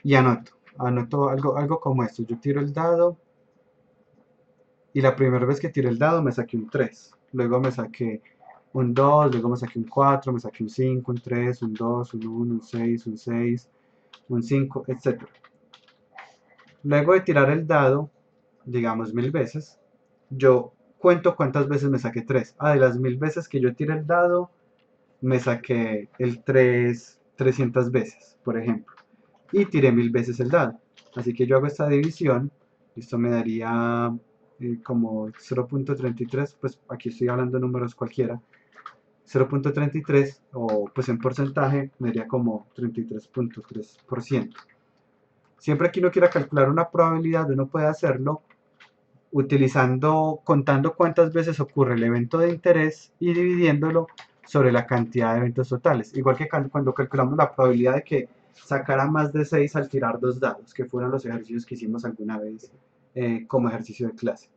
y anoto algo como esto. Yo tiro el dado y la primera vez que tiré el dado me saqué un 3. Luego me saqué un 2, luego me saqué un 4, me saqué un 5, un 3, un 2, un 1, un 6, un 5, etc. Luego de tirar el dado, digamos 1000 veces, yo cuento cuántas veces me saqué 3. De las 1000 veces que yo tiré el dado, me saqué el 3 300 veces, por ejemplo. Y tiré 1000 veces el dado. Así que yo hago esta división. Esto me daría como 0.33, pues aquí estoy hablando de números cualquiera. 0.33, o pues en porcentaje me daría como 33.3%. Siempre que uno quiera calcular una probabilidad, uno puede hacerlo contando cuántas veces ocurre el evento de interés y dividiéndolo sobre la cantidad de eventos totales. Igual que cuando calculamos la probabilidad de que sacara más de 6 al tirar 2 dados, que fueron los ejercicios que hicimos alguna vez como ejercicio de clase.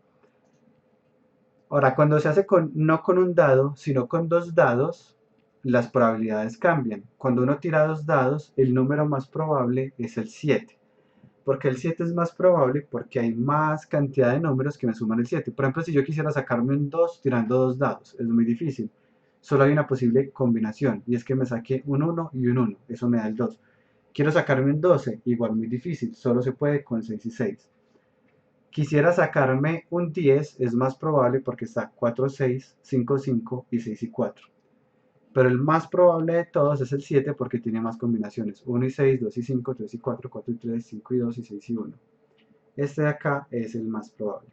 Ahora, cuando se hace no con un dado, sino con 2 dados, las probabilidades cambian. Cuando uno tira 2 dados, el número más probable es el 7. Porque el 7 es más probable porque hay más cantidad de números que me suman el 7. Por ejemplo, si yo quisiera sacarme un 2 tirando 2 dados, es muy difícil. Solo hay una posible combinación, y es que me saque un 1 y un 1. Eso me da el 2. Quiero sacarme un 12, igual muy difícil. Solo se puede con 6 y 6. Quisiera sacarme un 10, es más probable porque está 4, 6, 5, 5 y 6 y 4. Pero el más probable de todos es el 7 porque tiene más combinaciones. 1 y 6, 2 y 5, 3 y 4, 4 y 3, 5 y 2 y 6 y 1. Este de acá es el más probable.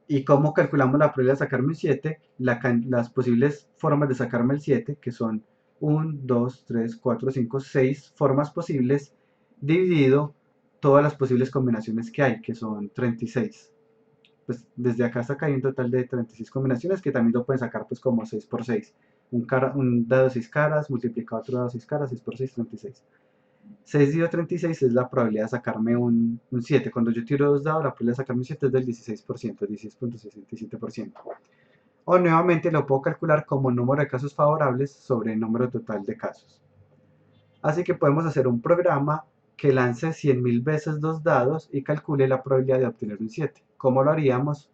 ¿Y cómo calculamos la probabilidad de sacarme un 7? Las posibles formas de sacarme el 7, que son 1, 2, 3, 4, 5, 6 formas posibles, dividido todas las posibles combinaciones que hay, que son 36. Pues desde acá hasta acá hay un total de 36 combinaciones, que también lo pueden sacar pues como 6 por 6. Un dado de 6 caras multiplicado otro dado de 6 caras, 6 por 6, 36. 6 dividido 36 es la probabilidad de sacarme un 7. Cuando yo tiro 2 dados, la probabilidad de sacarme un 7 es del 16%, 16.67%. O nuevamente lo puedo calcular como número de casos favorables sobre el número total de casos. Así que podemos hacer un programa que lance 100.000 veces 2 dados y calcule la probabilidad de obtener un 7. ¿Cómo lo haríamos?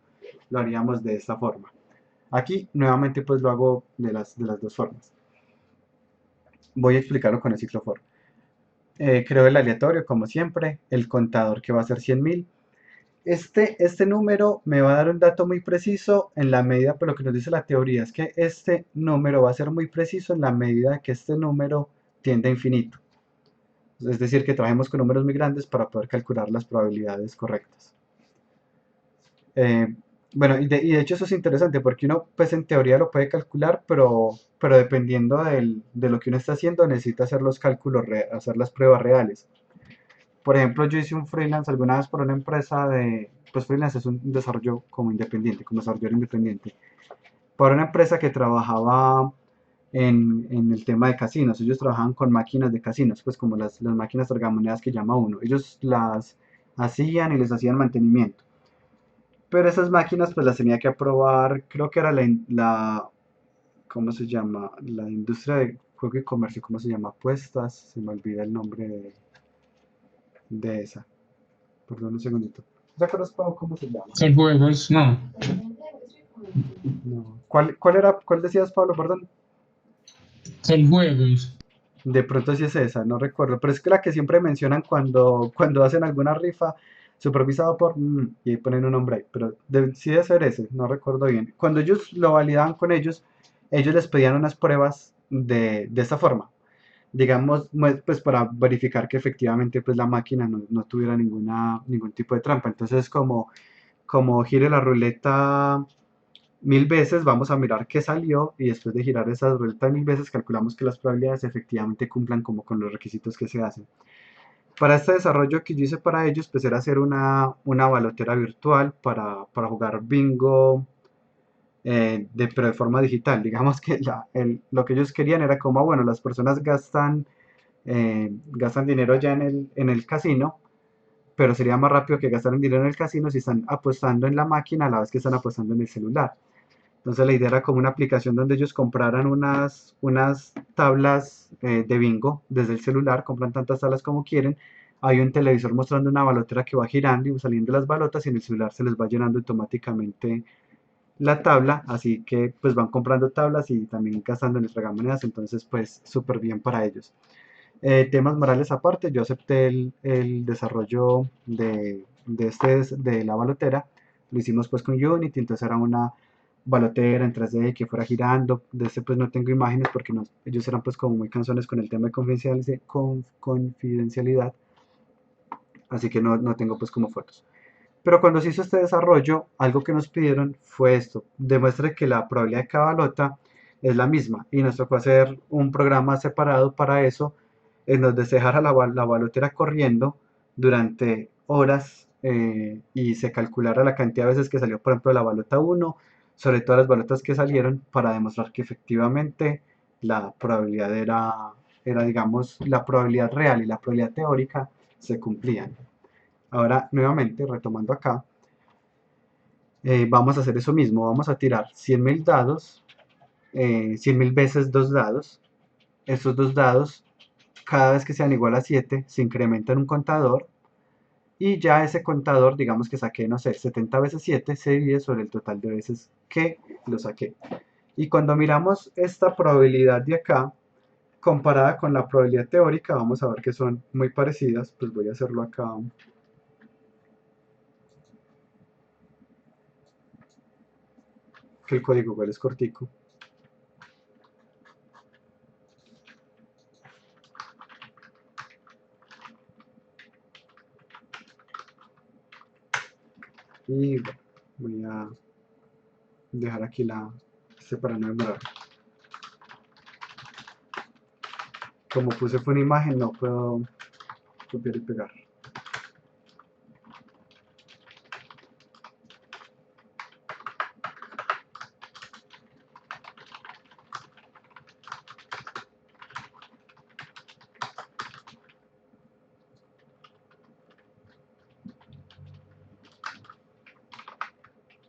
Lo haríamos de esta forma. Aquí nuevamente pues lo hago de las dos formas. Voy a explicarlo con el ciclo for. Creo el aleatorio como siempre, el contador que va a ser 100.000. Este número me va a dar un dato muy preciso en la medida, pero lo que nos dice la teoría es que este número va a ser muy preciso en la medida que este número tiende a infinito. Es decir, que trabajemos con números muy grandes para poder calcular las probabilidades correctas. Bueno, y de hecho eso es interesante porque uno pues en teoría lo puede calcular, pero dependiendo de lo que uno está haciendo necesita hacer los cálculos, hacer las pruebas reales. Por ejemplo, yo hice un freelance alguna vez por una empresa pues freelance es un desarrollo como independiente, como desarrollador independiente, para una empresa que trabajaba en el tema de casinos. Ellos trabajaban con máquinas de casinos, pues como las máquinas tragamonedas que llama uno. Ellos las hacían y les hacían mantenimiento. Pero esas máquinas pues las tenía que aprobar, creo que era ¿cómo se llama? La industria de juego y comercio, ¿cómo se llama? Apuestas, se me olvida el nombre de esa. Perdón un segundito. ¿Te acuerdas, Pau, cómo se llama? Son juegos, no. No. ¿Cuál decías, Pablo, perdón? Son juegos. De pronto sí es esa, no recuerdo, pero es que la que siempre mencionan cuando hacen alguna rifa, supervisado por, y ponen un nombre ahí, pero sí debe ser ese, no recuerdo bien. Cuando ellos lo validaban con ellos les pedían unas pruebas de esta forma, digamos, pues para verificar que efectivamente pues la máquina no tuviera ningún tipo de trampa. Entonces, como gire la ruleta 1000 veces, vamos a mirar qué salió y después de girar esa ruleta 1000 veces, calculamos que las probabilidades efectivamente cumplan como con los requisitos que se hacen. Para este desarrollo que yo hice para ellos, pues era hacer una balotera virtual para jugar bingo, pero de forma digital. Digamos que lo que ellos querían era como, bueno, las personas gastan dinero ya en el casino, pero sería más rápido que gastaran dinero en el casino si están apostando en la máquina a la vez que están apostando en el celular. Entonces la idea era como una aplicación donde ellos compraran unas tablas de bingo desde el celular, compran tantas tablas como quieren, hay un televisor mostrando una balotera que va girando y saliendo las balotas y en el celular se les va llenando automáticamente la tabla, así que pues van comprando tablas y también gastando en el tragamonedas, entonces pues súper bien para ellos. Temas morales aparte, yo acepté el desarrollo de la balotera, lo hicimos pues con Unity, entonces era una balotera en 3D que fuera girando. De este pues no tengo imágenes porque ellos eran pues como muy cansones con el tema de confidencialidad, así que no tengo pues como fotos. Pero cuando se hizo este desarrollo, algo que nos pidieron fue esto: demuestre que la probabilidad de cada balota es la misma, y nos tocó hacer un programa separado para eso, en donde se dejara la balotera corriendo durante horas, y se calculara la cantidad de veces que salió, por ejemplo, la balota 1 sobre todas las balotas que salieron, para demostrar que efectivamente la probabilidad era, digamos, la probabilidad real y la probabilidad teórica se cumplían. Ahora, nuevamente, retomando acá, vamos a hacer eso mismo, vamos a tirar 100.000 dados, 100.000 veces dos dados. Estos dos dados, cada vez que sean igual a 7, se incrementa en un contador, y ya ese contador, digamos que saqué, no sé, 70 veces 7, se divide sobre el total de veces que lo saqué. Y cuando miramos esta probabilidad de acá, comparada con la probabilidad teórica, vamos a ver que son muy parecidas. Pues voy a hacerlo acá, que el código igual es cortico. Y bueno, voy a dejar aquí para no demorar. Como puse fue una imagen, no puedo copiar y pegar.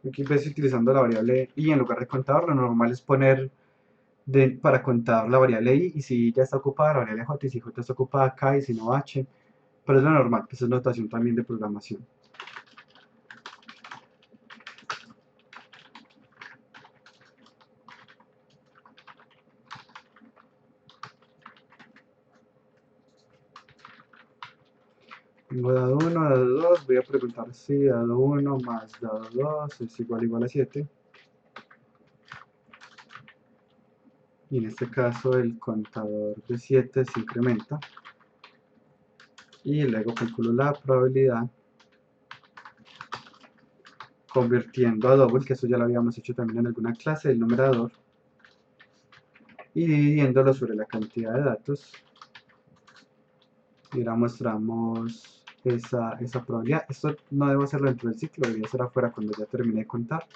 Aquí ves utilizando la variable i en lugar de contador. Lo normal es poner para contar la variable i, y si ya está ocupada la variable j, y si j está ocupada k, y si no h, pero es lo normal, pues es notación también de programación. Tengo dado 1, dado 2, voy a preguntar si dado 1 más dado 2 es igual a 7. Y en este caso el contador de 7 se incrementa. Y luego calculo la probabilidad convirtiendo a double, que eso ya lo habíamos hecho también en alguna clase, el numerador, y dividiéndolo sobre la cantidad de datos. Y ahora mostramos esa probabilidad. Esto no debo hacerlo dentro del ciclo, debería ser afuera cuando ya termine de contar.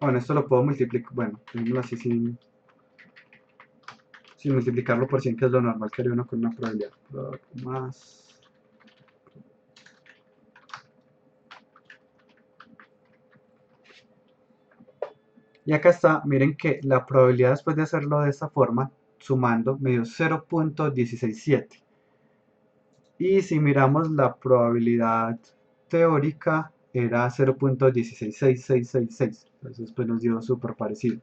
Bueno, esto lo puedo multiplicar, bueno, tengámoslo así sin multiplicarlo por 100, que es lo normal que haría uno con una probabilidad. Más Y acá está, miren que la probabilidad después de hacerlo de esta forma, sumando, me dio 0.167. Y si miramos la probabilidad teórica, era 0.166666. Entonces después nos dio súper parecido.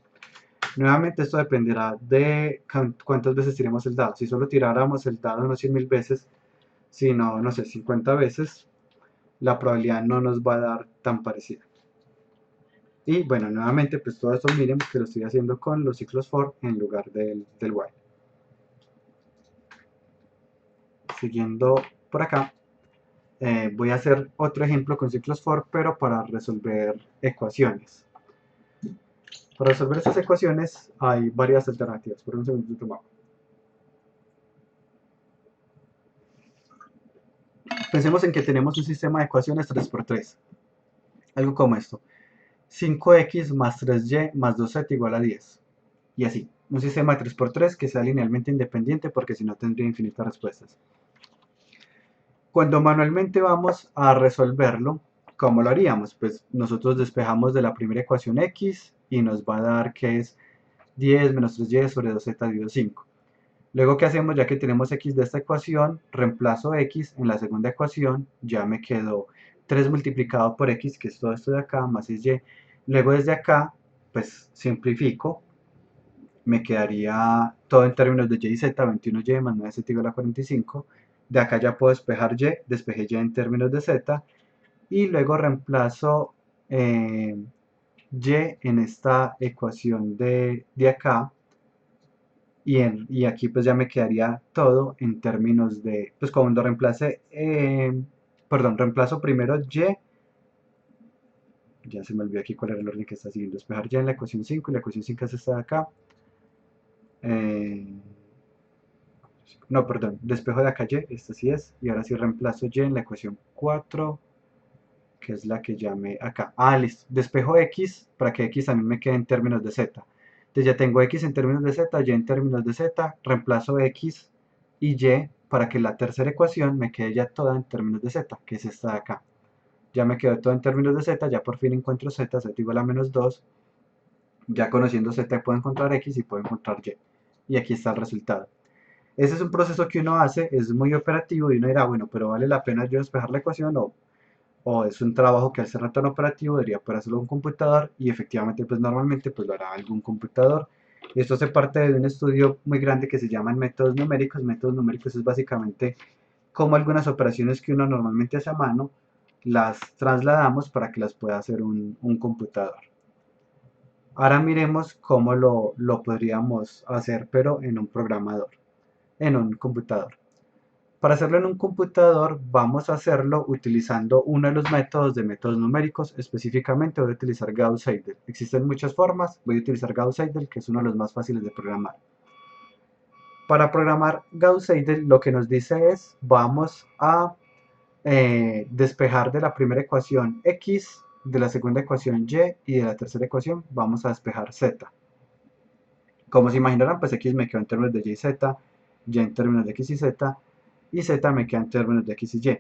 Nuevamente esto dependerá de cuántas veces tiremos el dado. Si solo tiráramos el dado unos 100.000 veces, sino, no sé, 50 veces, la probabilidad no nos va a dar tan parecida. Y bueno, nuevamente, pues todo esto miren que lo estoy haciendo con los ciclos for en lugar del while. Siguiendo por acá, voy a hacer otro ejemplo con ciclos for, pero para resolver ecuaciones. Para resolver estas ecuaciones hay varias alternativas. Por un segundo, pensemos en que tenemos un sistema de ecuaciones 3×3. Algo como esto. 5x más 3y más 2z igual a 10. Y así. Un sistema de 3×3 que sea linealmente independiente porque si no tendría infinitas respuestas. Cuando manualmente vamos a resolverlo, ¿cómo lo haríamos? Pues nosotros despejamos de la primera ecuación x y nos va a dar que es 10 menos 3y sobre 2z dividido 5. Luego, ¿qué hacemos? Ya que tenemos x de esta ecuación, reemplazo x en la segunda ecuación, ya me quedó 3 multiplicado por x, que es todo esto de acá, más 6y. Luego desde acá, pues simplifico, me quedaría todo en términos de y y z, 21y más 9z igual a 45. De acá ya puedo despejar y, despejé y en términos de z, y luego reemplazo y en esta ecuación de acá, y aquí pues ya me quedaría todo en términos de, pues cuando reemplace, reemplazo primero y, ya se me olvidó aquí cuál era el orden que está siguiendo, despejar y en la ecuación 5, y la ecuación 5 es esta de acá, no, perdón, despejo de acá y, esta sí es, y ahora sí reemplazo y en la ecuación 4, que es la que llamé acá. Listo, despejo x para que x también me quede en términos de z. Entonces ya tengo x en términos de z, y en términos de z, reemplazo x y y para que la tercera ecuación me quede ya toda en términos de z, que es esta de acá. Ya me quedó todo en términos de z, ya por fin encuentro z igual a menos 2. Ya conociendo z puedo encontrar x y puedo encontrar y. Y aquí está el resultado. Ese es un proceso que uno hace, es muy operativo y uno dirá, bueno, pero ¿vale la pena yo despejar la ecuación o es un trabajo que al ser no tan operativo debería poder hacerlo un computador? Y efectivamente pues normalmente pues lo hará algún computador. Esto hace parte de un estudio muy grande que se llaman métodos numéricos. Métodos numéricos es básicamente cómo algunas operaciones que uno normalmente hace a mano las trasladamos para que las pueda hacer un computador. Ahora miremos cómo lo podríamos hacer pero en un programador, en un computador. Para hacerlo en un computador vamos a hacerlo utilizando uno de los métodos numéricos, específicamente voy a utilizar Gauss-Seidel. Existen muchas formas, voy a utilizar Gauss-Seidel, que es uno de los más fáciles de programar. Para programar Gauss-Seidel lo que nos dice es, vamos a despejar de la primera ecuación x, de la segunda ecuación y de la tercera ecuación vamos a despejar z. Como se imaginarán, pues x me quedó en términos de y y z, y en términos de x y z, y z me queda en términos de x y y.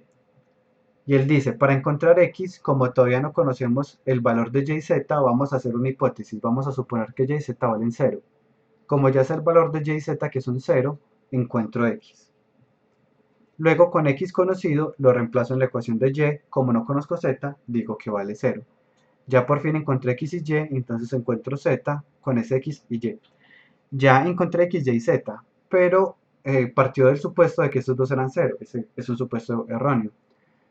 Y él dice, para encontrar x, como todavía no conocemos el valor de y y z, vamos a hacer una hipótesis, vamos a suponer que y y z valen 0. Como ya sé el valor de y y z, que es un 0, encuentro x. Luego con x conocido, lo reemplazo en la ecuación de y, como no conozco z, digo que vale 0. Ya por fin encontré x y y, entonces encuentro z con ese x y y. Ya encontré x, y y z, pero partió del supuesto de que estos dos eran 0, ese es un supuesto erróneo.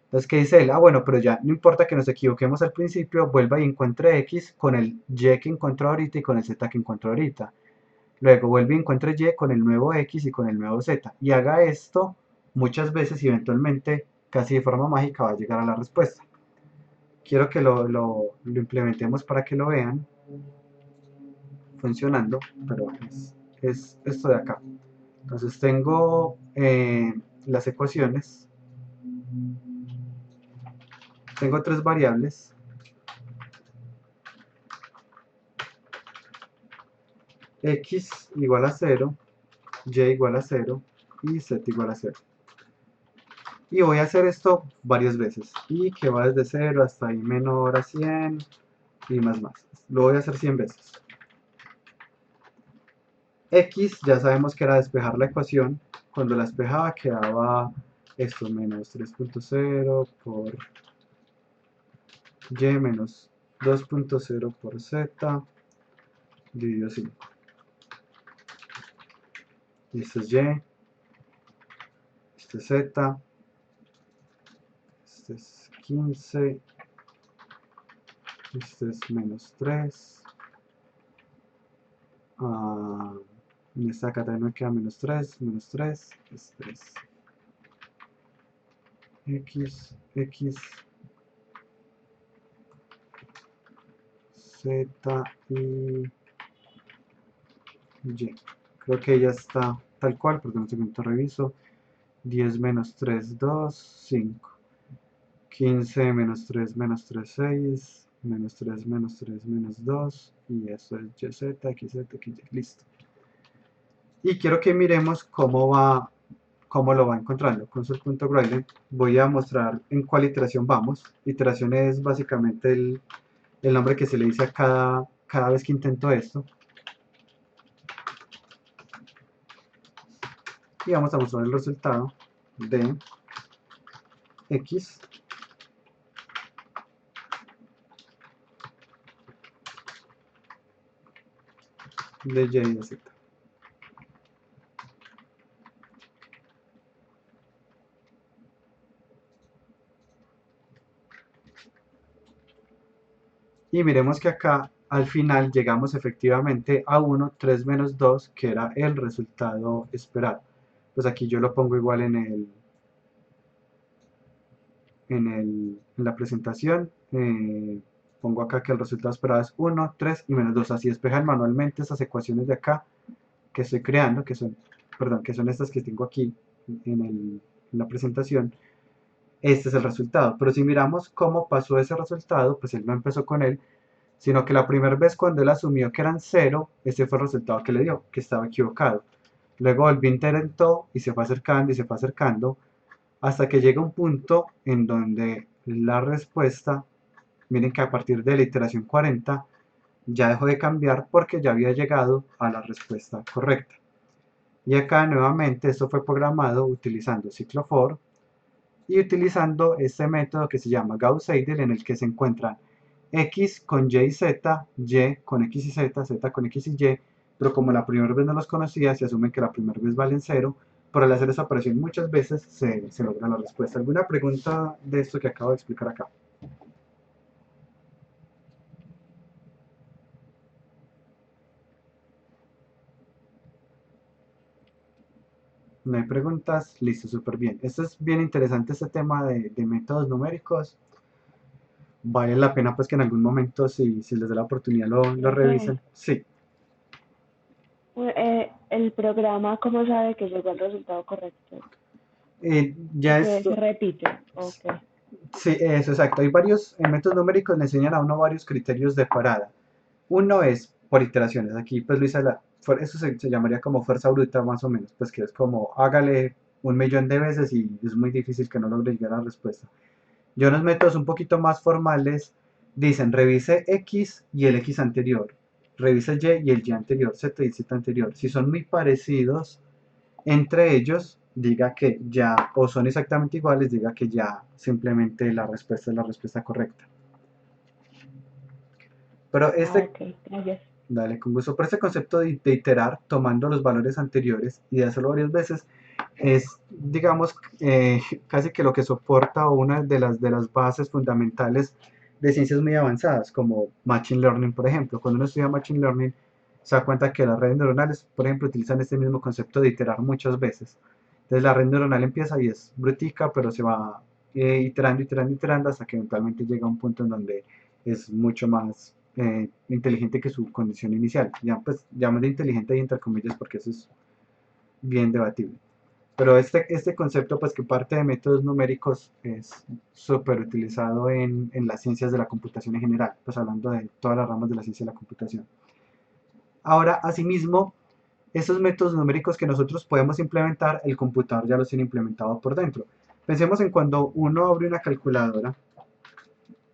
Entonces, ¿qué dice él? Bueno, pero ya no importa que nos equivoquemos al principio, vuelva y encuentre x con el y que encontró ahorita y con el z que encontró ahorita. Luego vuelve y encuentre y con el nuevo x y con el nuevo z. Y haga esto muchas veces y eventualmente, casi de forma mágica, va a llegar a la respuesta. Quiero que lo implementemos para que lo vean funcionando, pero es esto de acá. Entonces tengo las ecuaciones. Tengo tres variables. X igual a 0, y igual a 0 y z igual a 0. Y voy a hacer esto varias veces. Y que va desde 0 hasta i menor a 100 y más. Lo voy a hacer 100 veces. X ya sabemos que era despejar la ecuación. Cuando la despejaba quedaba esto, menos 3.0 por y menos 2.0 por z dividido 5. Y esto es y, esto es z, este es 15, este es menos 3. En esta acá también me queda menos 3, es 3. X, Z y Y. Creo que ya está tal cual, porque un segundo reviso. 10 menos 3, 2, 5. 15 menos 3, 6. Menos 3, menos 2. Y eso es YZ, XZ, XY. Listo. Y quiero que miremos cómo lo va encontrando. Console.gradient. Voy a mostrar en cuál iteración vamos. Iteración es básicamente el nombre que se le dice a cada vez que intento esto. Y vamos a mostrar el resultado de X de Y y de Z. Y miremos que acá al final llegamos efectivamente a 1, 3 menos 2, que era el resultado esperado. Pues aquí yo lo pongo igual en la presentación. Pongo acá que el resultado esperado es 1, 3 y menos 2. Así despejan manualmente esas ecuaciones de acá que estoy creando, que son estas que tengo aquí en la presentación. Este es el resultado. Pero si miramos cómo pasó ese resultado, pues él no empezó con él, sino que la primera vez cuando él asumió que eran 0, ese fue el resultado que le dio, que estaba equivocado. Luego volvió, intentó y se fue acercando y se fue acercando, hasta que llega un punto en donde la respuesta, miren que a partir de la iteración 40, ya dejó de cambiar porque ya había llegado a la respuesta correcta. Y acá nuevamente esto fue programado utilizando ciclo for y utilizando este método que se llama Gauss-Seidel, en el que se encuentran X con Y y Z, Y con X y Z, Z con X y Y, pero como la primera vez no los conocía, se asume que la primera vez valen 0, pero al hacer esa operación muchas veces se logra la respuesta. ¿Alguna pregunta de esto que acabo de explicar acá? No hay preguntas, listo, súper bien. Esto es bien interesante, este tema de métodos numéricos. Vale la pena pues que en algún momento, si les da la oportunidad, lo revisen. Sí. El programa, ¿cómo sabe que llegó al resultado correcto? Ya Que esto, se repite. Okay. sí, eso, exacto. Hay varios, en métodos numéricos le enseñan a uno varios criterios de parada. Uno es por iteraciones. Aquí pues Luisa, eso se llamaría como fuerza bruta más o menos, pues que es como hágale 1.000.000 de veces y es muy difícil que no logre llegar a la respuesta. Y unos métodos un poquito más formales dicen revise X y el X anterior, revise Y y el Y anterior, Z y Z anterior. Si son muy parecidos entre ellos, diga que ya, o son exactamente iguales, diga que ya simplemente la respuesta es la respuesta correcta. Pero Ok, gracias. dale, con gusto. Pero este concepto de iterar tomando los valores anteriores y de hacerlo varias veces es, digamos, casi que lo que soporta una de las bases fundamentales de ciencias muy avanzadas, como Machine Learning, por ejemplo. Cuando uno estudia Machine Learning, se da cuenta que las redes neuronales, por ejemplo, utilizan este mismo concepto de iterar muchas veces. Entonces la red neuronal empieza y es brutica, pero se va iterando hasta que eventualmente llega a un punto en donde es mucho más inteligente que su condición inicial. Ya pues llamamos de inteligente y entre comillas porque eso es bien debatible. Pero este concepto pues que parte de métodos numéricos es súper utilizado en las ciencias de la computación en general, pues hablando de todas las ramas de la ciencia de la computación. Ahora, asimismo, esos métodos numéricos que nosotros podemos implementar, el computador ya los tiene implementado por dentro. Pensemos en cuando uno abre una calculadora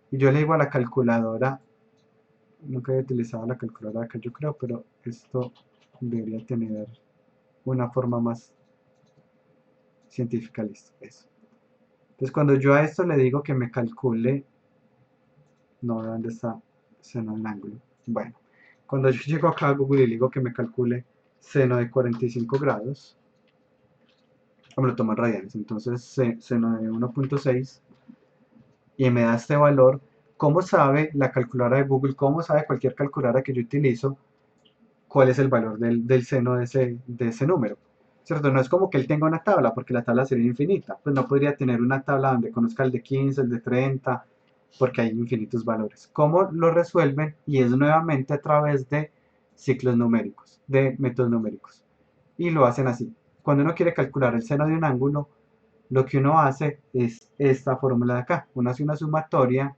y yo le digo a la calculadora, nunca he utilizado la calculadora acá yo creo, pero esto debería tener una forma más científica, listo, eso. Entonces cuando yo a esto le digo que me calcule, no, ¿dónde está? Seno del ángulo. Bueno, cuando yo llego acá a Google y le digo que me calcule seno de 45 grados, me lo tomo en radianes, entonces seno de 1.6 y me da este valor. ¿Cómo sabe la calculadora de Google, cómo sabe cualquier calculadora que yo utilizo, cuál es el valor del seno de ese número? ¿Cierto? No es como que él tenga una tabla, porque la tabla sería infinita. Pues no podría tener una tabla donde conozca el de 15, el de 30, porque hay infinitos valores. ¿Cómo lo resuelven? Y es nuevamente a través de ciclos numéricos, de métodos numéricos. Y lo hacen así. Cuando uno quiere calcular el seno de un ángulo, lo que uno hace es esta fórmula de acá. Uno hace una sumatoria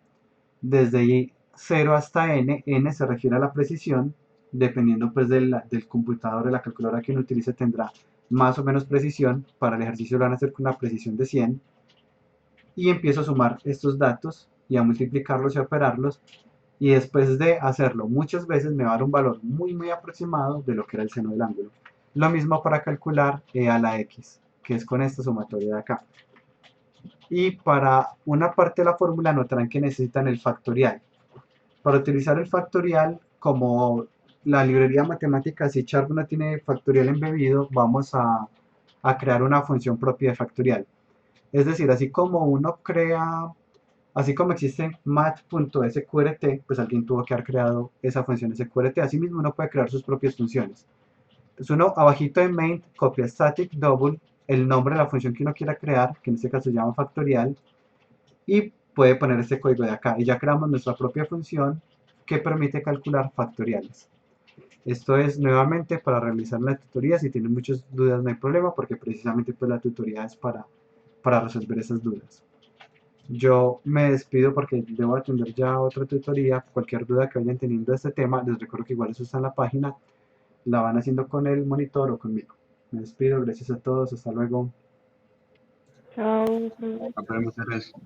desde 0 hasta n. N se refiere a la precisión. Dependiendo pues del computador, de la calculadora que uno utilice, tendrá más o menos precisión. Para el ejercicio lo van a hacer con una precisión de 100. Y empiezo a sumar estos datos y a multiplicarlos y a operarlos. Y después de hacerlo muchas veces me va a dar un valor muy aproximado de lo que era el seno del ángulo. Lo mismo para calcular e a la x, que es con esta sumatoria de acá. Y para una parte de la fórmula notarán que necesitan el factorial. Para utilizar el factorial, como la librería matemática C# no tiene factorial embebido, vamos a crear una función propia de factorial. Es decir, así como uno crea, así como existe math.sqrt, pues alguien tuvo que haber creado esa función sqrt. Asimismo uno puede crear sus propias funciones. Entonces uno abajito de main copia static double el nombre de la función que uno quiera crear, que en este caso se llama factorial, y puede poner este código de acá. Y ya creamos nuestra propia función que permite calcular factoriales. Esto es nuevamente para realizar la tutoría. Si tienen muchas dudas no hay problema, porque precisamente pues la tutoría es para resolver esas dudas. Yo me despido porque debo atender ya otra tutoría. Cualquier duda que vayan teniendo de este tema, les recuerdo que igual eso está en la página, la van haciendo con el monitor o conmigo. Me despido, gracias a todos, hasta luego. Chao. No podemos hacer eso.